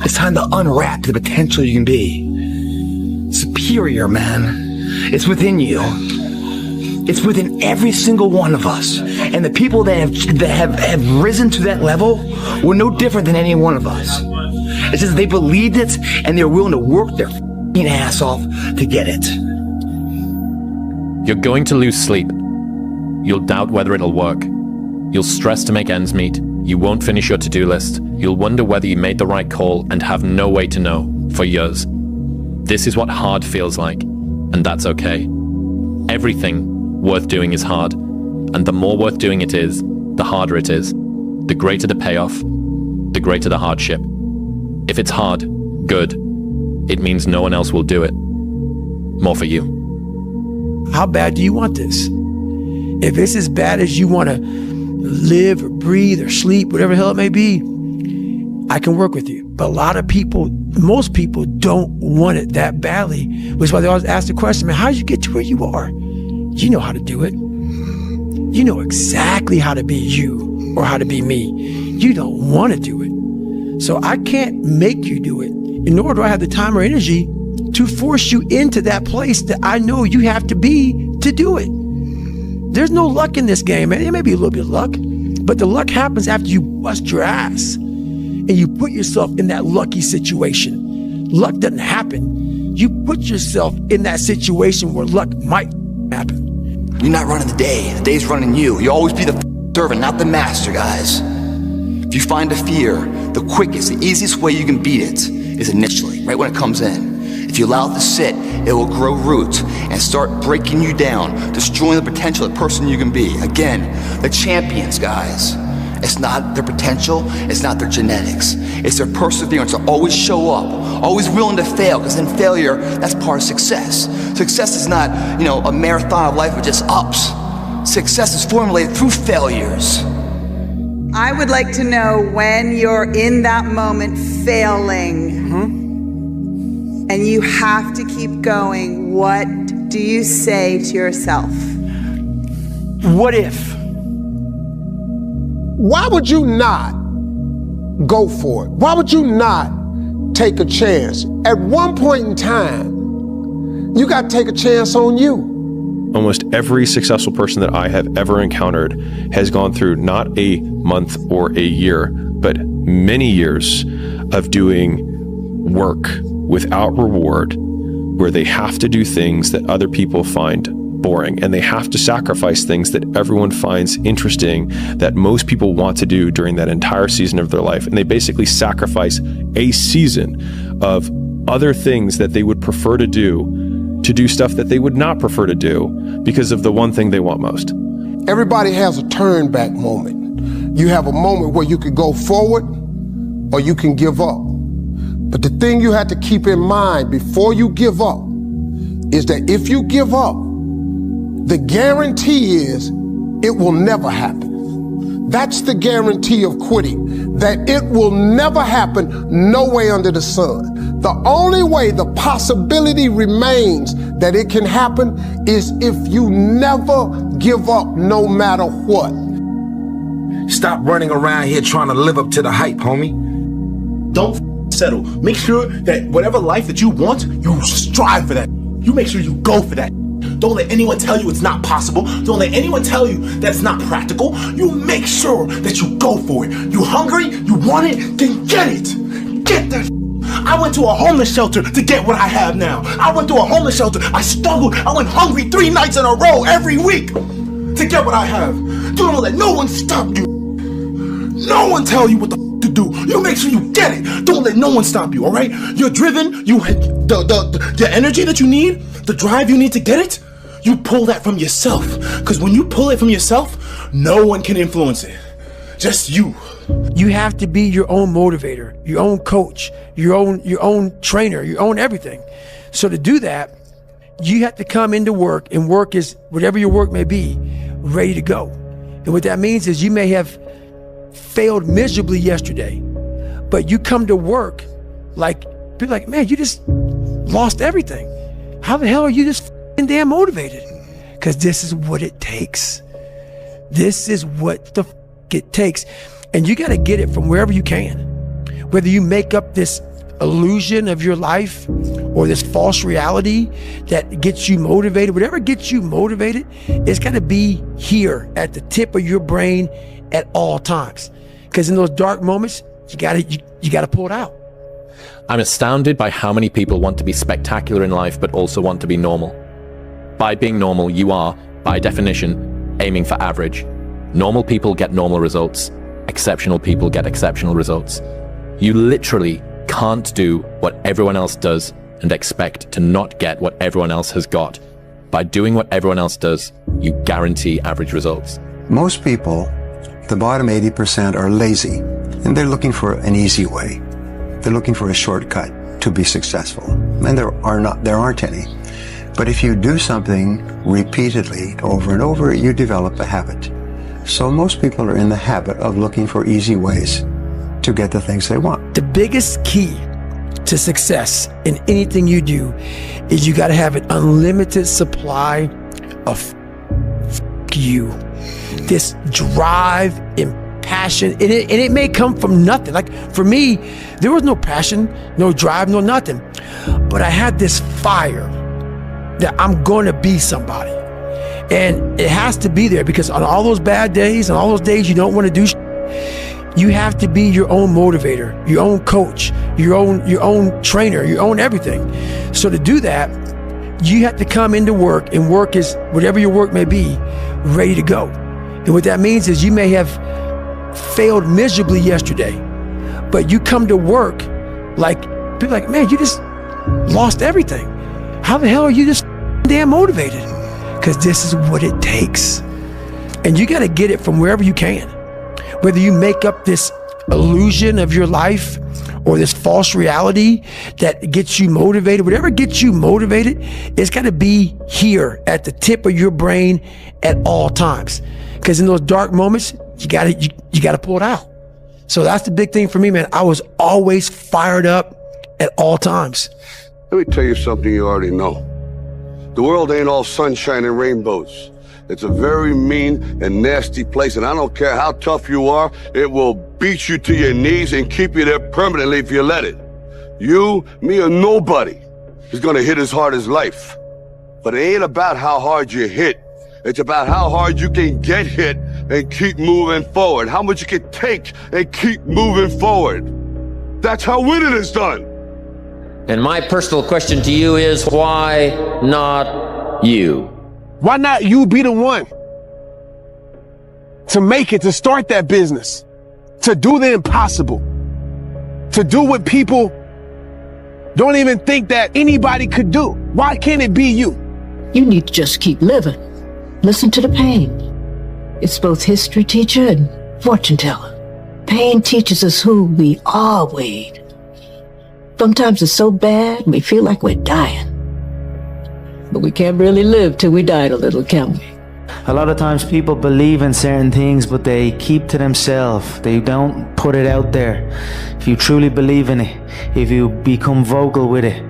It's time to unwrap the potential you can be. Superior, man. It's within you. It's within every single one of us. And the people that have risen to that level were no different than any one of us. It's just they believed it and they're willing to work their ass off to get it. You're going to lose sleep. You'll doubt whether it'll work. You'll stress to make ends meet. You won't finish your to-do list. You'll wonder whether you made the right call and have no way to know for years. This is what hard feels like, and that's okay. Everything worth doing is hard, and the more worth doing it is, the harder it is. The greater the payoff, the greater the hardship. If it's hard, good. It means no one else will do it. More for you. How bad do you want this? If it's as bad as you want to live or breathe or sleep, whatever the hell it may be, I can work with you. But a lot of people, most people don't want it that badly, which is why they always ask the question, man, how did you get to where you are? You know how to do it. You know exactly how to be you or how to be me. You don't want to do it. So I can't make you do it, nor do I have the time or energy to force you into that place that I know you have to be to do it. There's no luck in this game, man. It may be a little bit of luck, but the luck happens after you bust your ass and you put yourself in that lucky situation. Luck doesn't happen. You put yourself in that situation where luck might happen. You're not running the day. The day's running you. You always be the servant, not the master, guys. If you find a fear, the quickest, the easiest way you can beat it is initially, right when it comes in. If you allow it to sit, it will grow roots and start breaking you down, destroying the potential of the person you can be. Again, the champions, guys. It's not their potential, it's not their genetics. It's their perseverance to always show up, always willing to fail, because in failure, that's part of success. Success is not, a marathon of life with just ups. Success is formulated through failures. I would like to know when you're in that moment failing, and you have to keep going, what do you say to yourself? What if? Why would you not go for it? Why would you not take a chance? At one point in time, you got to take a chance on you. Almost every successful person that I have ever encountered has gone through not a month or a year, but many years of doing work without reward, where they have to do things that other people find boring, and they have to sacrifice things that everyone finds interesting, that most people want to do during that entire season of their life. And they basically sacrifice a season of other things that they would prefer to do stuff that they would not prefer to do because of the one thing they want most. Everybody has a turn back moment. You have a moment where you could go forward or you can give up. But the thing you have to keep in mind before you give up is that if you give up, the guarantee is it will never happen. That's the guarantee of quitting, that it will never happen no way under the sun. The only way the possibility remains that it can happen is if you never give up no matter what. Stop running around here trying to live up to the hype, homie. Don't settle. Make sure that whatever life that you want, you strive for that. You make sure you go for that. Don't let anyone tell you it's not possible. Don't let anyone tell you that it's not practical. You make sure that you go for it. You hungry? You want it? Then get it. Get that. I went to a homeless shelter to get what I have now. I went to a homeless shelter. I struggled. I went hungry 3 nights in a row every week to get what I have. You don't let no one stop you. No one tell you what the to do. You make sure you get it. Don't let no one stop you, all right? You're driven. You the energy that you need, the drive you need to get it, you pull that from yourself. Because when you pull it from yourself, no one can influence it. Just you. You have to be your own motivator, your own coach, your own trainer, your own everything. So to do that, you have to come into work, and work is whatever your work may be, ready to go. And what that means is you may have failed miserably yesterday, but you come to work like, be like, man, you just lost everything. How the hell are you just damn motivated? Because this is what it takes. This is what the it takes. And you got to get it from wherever you can. Whether you make up this illusion of your life or this false reality that gets you motivated, whatever gets you motivated, it's got to be here at the tip of your brain at all times. Because in those dark moments, you gotta pull it out. I'm astounded by how many people want to be spectacular in life but also want to be normal. By being normal, you are, by definition, aiming for average. Normal people get normal results. Exceptional people get exceptional results. You literally can't do what everyone else does and expect to not get what everyone else has got. By doing what everyone else does, you guarantee average results. Most people, the bottom 80%, are lazy, and they're looking for an easy way. They're looking for a shortcut to be successful, and there aren't any. But if you do something repeatedly over and over, you develop a habit. So most people are in the habit of looking for easy ways to get the things they want. The biggest key to success in anything you do is you got to have an unlimited supply of you. This drive and passion, and it may come from nothing. Like for me, there was no passion, no drive, no nothing. But I had this fire that I'm going to be somebody. And it has to be there because on all those bad days and all those days you don't want to do you have to be your own motivator, your own coach, your own trainer, your own everything. So to do that, you have to come into work, and work is whatever your work may be, ready to go. And what that means is you may have failed miserably yesterday, but you come to work like, people are like, man, you just lost everything. How the hell are you just damn motivated? Because this is what it takes. And you got to get it from wherever you can. Whether you make up this illusion of your life or this false reality that gets you motivated, whatever gets you motivated, it's got to be here at the tip of your brain at all times. Because in those dark moments, you got to pull it out. So that's the big thing for me, man. I was always fired up at all times. Let me tell you something you already know. The world ain't all sunshine and rainbows. It's a very mean and nasty place, and I don't care how tough you are, it will beat you to your knees and keep you there permanently if you let it. You, me, or nobody is gonna hit as hard as life. But it ain't about how hard you hit. It's about how hard you can get hit and keep moving forward. How much you can take and keep moving forward. That's how winning is done. And my personal question to you is, why not you? Why not you be the one to make it, to start that business, to do the impossible, to do what people don't even think that anybody could do? Why can't it be you? You need to just keep living. Listen to the pain. It's both history teacher and fortune teller. Pain teaches us who we are, Wade. Sometimes it's so bad we feel like we're dying. But we can't really live till we die a little, can we? A lot of times people believe in certain things, but they keep to themselves. They don't put it out there. If you truly believe in it, if you become vocal with it,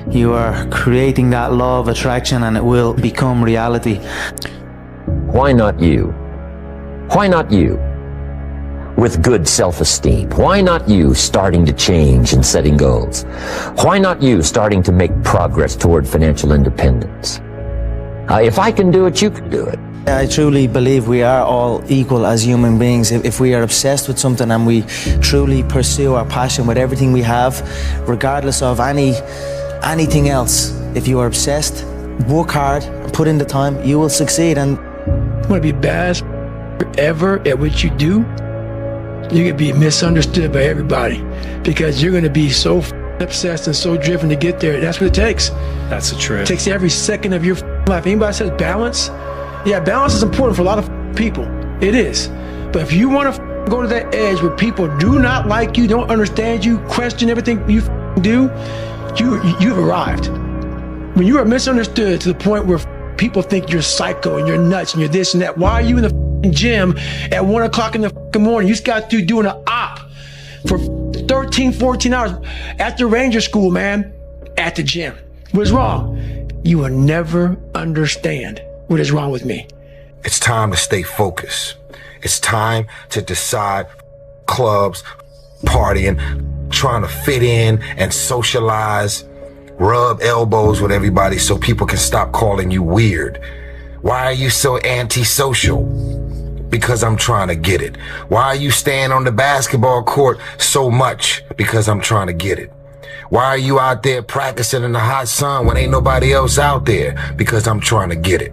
you are creating that law of attraction and it will become reality. Why not you? Why not you? With good self-esteem? Why not you starting to change and setting goals? Why not you starting to make progress toward financial independence? If I can do it, you can do it. I truly believe we are all equal as human beings. If we are obsessed with something and we truly pursue our passion with everything we have, regardless of anything else, if you are obsessed, work hard, and put in the time, you will succeed. And you want to be best ever at what you do? You're going to be misunderstood by everybody because you're going to be so obsessed and so driven to get there. That's what it takes. That's the truth. It takes every second of your life. Anybody says balance? Yeah, balance is important for a lot of people. It is. But if you want to go to that edge where people do not like you, don't understand you, question everything you do, you've arrived. When you are misunderstood to the point where people think you're psycho and you're nuts and you're this and that, why are you in the gym at 1 o'clock in the morning? You just got through doing an op for 13, 14 hours at the Ranger School, man, at the gym. What is wrong? You will never understand what is wrong with me. It's time to stay focused. It's time to decide clubs, partying, trying to fit in and socialize, rub elbows with everybody so people can stop calling you weird? Why are you so antisocial? Because I'm trying to get it. Why are you staying on the basketball court so much? Because I'm trying to get it. Why are you out there practicing in the hot sun when ain't nobody else out there? Because I'm trying to get it.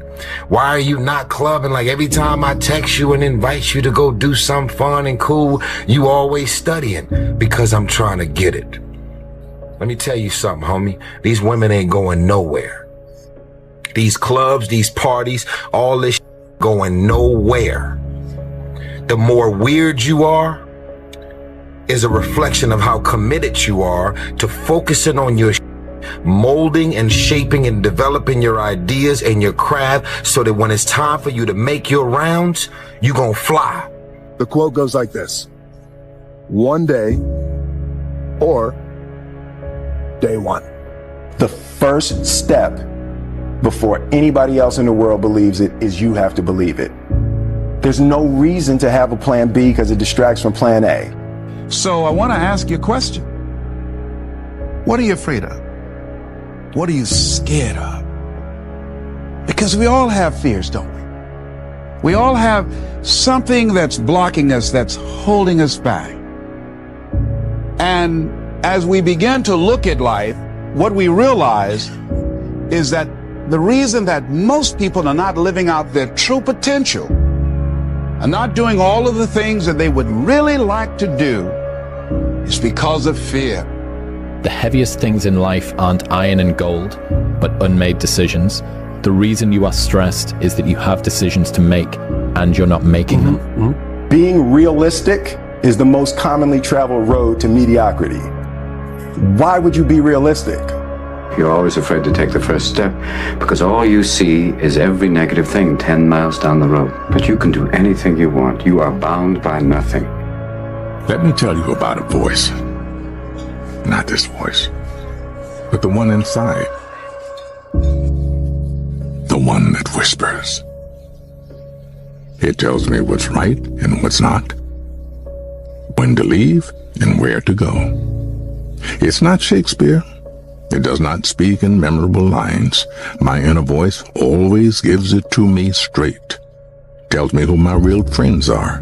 Why are you not clubbing? Like every time I text you and invite you to go do something fun and cool, you always studying? Because I'm trying to get it. Let me tell you something, homie. These women ain't going nowhere. These clubs, these parties, all this going nowhere. The more weird you are, is a reflection of how committed you are to focusing on your molding and shaping and developing your ideas and your craft so that when it's time for you to make your rounds, you gonna fly. The quote goes like this: one day or day one. The first step before anybody else in the world believes it is you have to believe it. There's no reason to have a plan B because it distracts from plan A. So I want to ask you a question. What are you afraid of? What are you scared of? Because we all have fears, don't we? We all have something that's blocking us, that's holding us back. And as we begin to look at life, what we realize is that the reason that most people are not living out their true potential, are not doing all of the things that they would really like to do, is because of fear. The heaviest things in life aren't iron and gold, but unmade decisions. The reason you are stressed is that you have decisions to make and you're not making them. Being realistic is the most commonly traveled road to mediocrity. Why would you be realistic? You're always afraid to take the first step because all you see is every negative thing 10 miles down the road. But you can do anything you want. You are bound by nothing. Let me tell you about a voice. Not this voice, but the one inside. The one that whispers. It tells me what's right and what's not, when to leave and where to go. It's not Shakespeare. It does not speak in memorable lines. My inner voice always gives it to me straight. Tells me who my real friends are.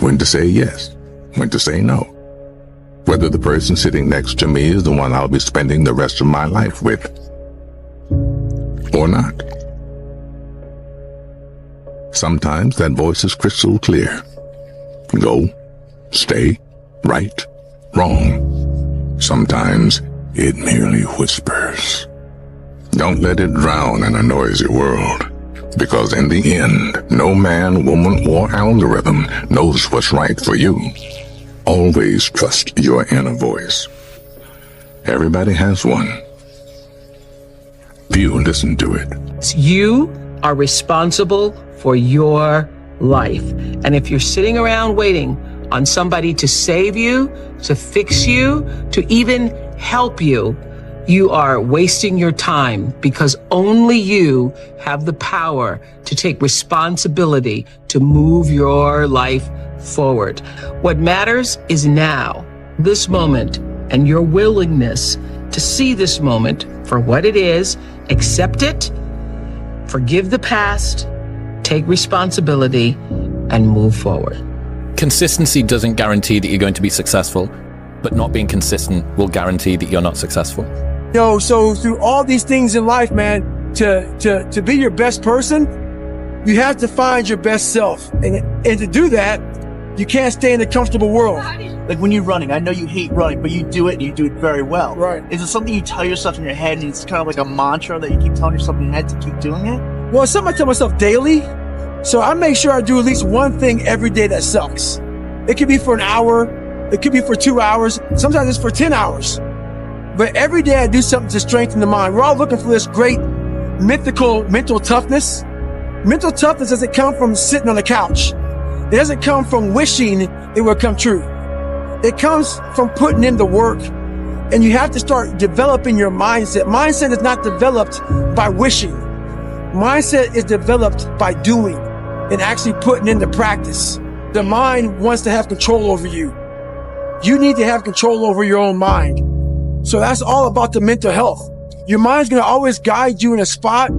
When to say yes, when to say no. Whether the person sitting next to me is the one I'll be spending the rest of my life with. Or not. Sometimes that voice is crystal clear. Go, stay, right, wrong. Sometimes it merely whispers. Don't let it drown in a noisy world, because in the end, no man, woman, or algorithm knows what's right for you. Always trust your inner voice. Everybody has one. Few listen to it. You are responsible for your life. And if you're sitting around waiting on somebody to save you, to fix you, to even help you, you are wasting your time, because only you have the power to take responsibility to move your life forward. What matters is now, this moment, and your willingness to see this moment for what it is, accept it, forgive the past, take responsibility, and move forward. Consistency doesn't guarantee that you're going to be successful, but not being consistent will guarantee that you're not successful. Yo, so through all these things in life, man, to be your best person, you have to find your best self. And to do that, you can't stay in a comfortable world. Like when you're running, I know you hate running, but you do it and you do it very well. Right. Is it something you tell yourself in your head and it's kind of like a mantra that you keep telling yourself in your head to keep doing it? Well, it's something I tell myself daily. So I make sure I do at least one thing every day that sucks. It could be for an hour. It could be for 2 hours. Sometimes it's for 10 hours. But every day I do something to strengthen the mind. We're all looking for this great mythical mental toughness. Mental toughness doesn't come from sitting on the couch. It doesn't come from wishing it would come true. It comes from putting in the work. And you have to start developing your mindset. Mindset is not developed by wishing. Mindset is developed by doing and actually putting into practice. The mind wants to have control over you. you need to have control over your own mind. So that's all about the mental health. Your mind's going to always guide you in a spot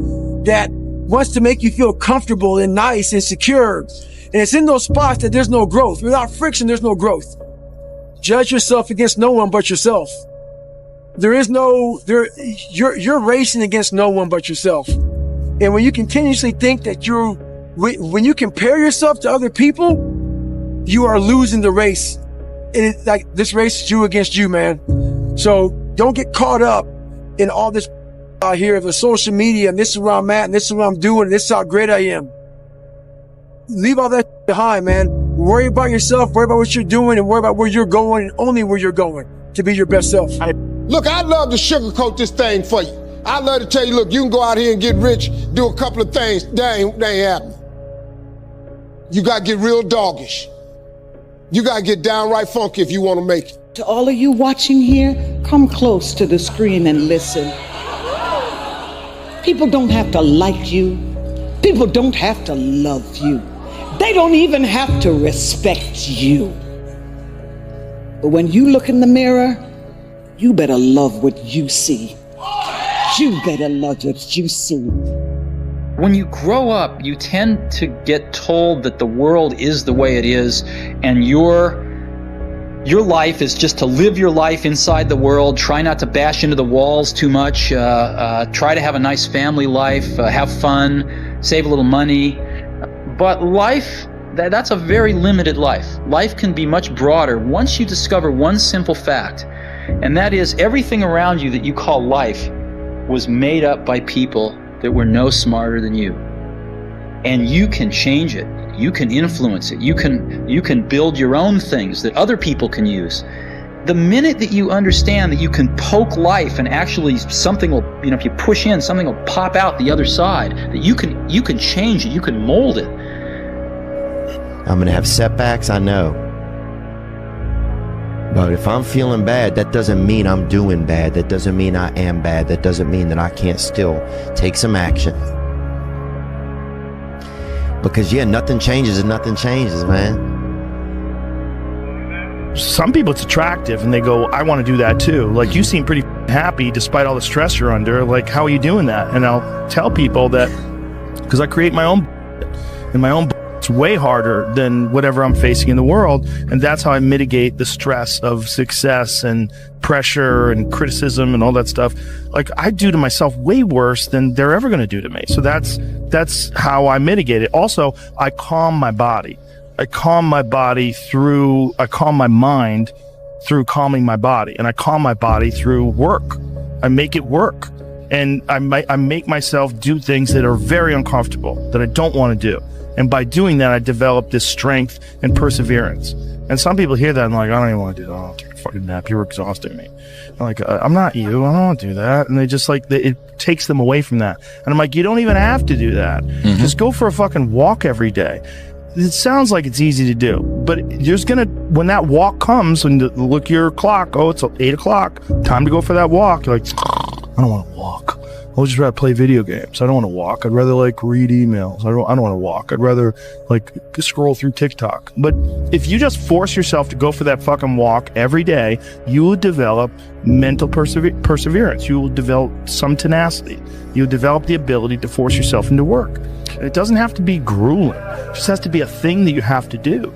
that wants to make you feel comfortable and nice and secure. And it's in those spots that there's no growth. Without friction, there's no growth. Judge yourself against no one but yourself. You're racing against no one but yourself. And when you continuously think that when you compare yourself to other people, you are losing the race. And it's like, this race is you against you, man. So don't get caught up in all this out here of the social media, and this is where I'm at, and this is what I'm doing, and this is how great I am. Leave all that behind, man. Worry about yourself, worry about what you're doing, and worry about where you're going, and only where you're going to be your best self. Look, I'd love to sugarcoat this thing for you. I'd love to tell you, look, you can go out here and get rich, do a couple of things. They ain't happening. You got to get real doggish. You got to get downright funky if you want to make it. To all of you watching here, come close to the screen and listen. People don't have to like you. People don't have to love you. They don't even have to respect you. But when you look in the mirror, you better love what you see. You better love what you see. When you grow up, you tend to get told that the world is the way it is, and your life is just to live your life inside the world, try not to bash into the walls too much, try to have a nice family life, have fun, save a little money. But life, that's a very limited life. Life can be much broader once you discover one simple fact, and that is everything around you that you call life was made up by people that were no smarter than you. And you can change it. You can influence it. You can build your own things that other people can use. The minute that you understand that you can poke life and actually something will, if you push in, something will pop out the other side, that you can change it, you can mold it. I'm gonna have setbacks, I know. But if I'm feeling bad, that doesn't mean I'm doing bad. That doesn't mean I am bad. That doesn't mean that I can't still take some action. Because nothing changes and nothing changes, man. Some people it's attractive and they go, I want to do that too. Like, you seem pretty happy despite all the stress you're under. Like, how are you doing that? And I'll tell people that because I create my own, and my own it's way harder than whatever I'm facing in the world. And that's how I mitigate the stress of success and pressure and criticism and all that stuff. Like, I do to myself way worse than they're ever going to do to me. So that's how I mitigate it. Also, I calm my body. I calm my mind through calming my body, and I calm my body through work. I make it work, and I make myself do things that are very uncomfortable that I don't want to do. And by doing that, I develop this strength and perseverance. And some people hear that and like, I don't even want to do that. I'll take a fucking nap. You're exhausting me. I'm like, I'm not you. I don't want to do that. And they just like, it takes them away from that. And I'm like, you don't even have to do that. Mm-hmm. Just go for a fucking walk every day. It sounds like it's easy to do, but when that walk comes and look at your clock, oh, it's 8 o'clock, time to go for that walk. You're like, I don't want to walk. I'll just rather play video games. I don't want to walk. I'd rather like read emails. I don't want to walk. I'd rather like scroll through TikTok. But if you just force yourself to go for that fucking walk every day, you will develop mental perseverance. You will develop some tenacity. You'll develop the ability to force yourself into work. It doesn't have to be grueling. It just has to be a thing that you have to do.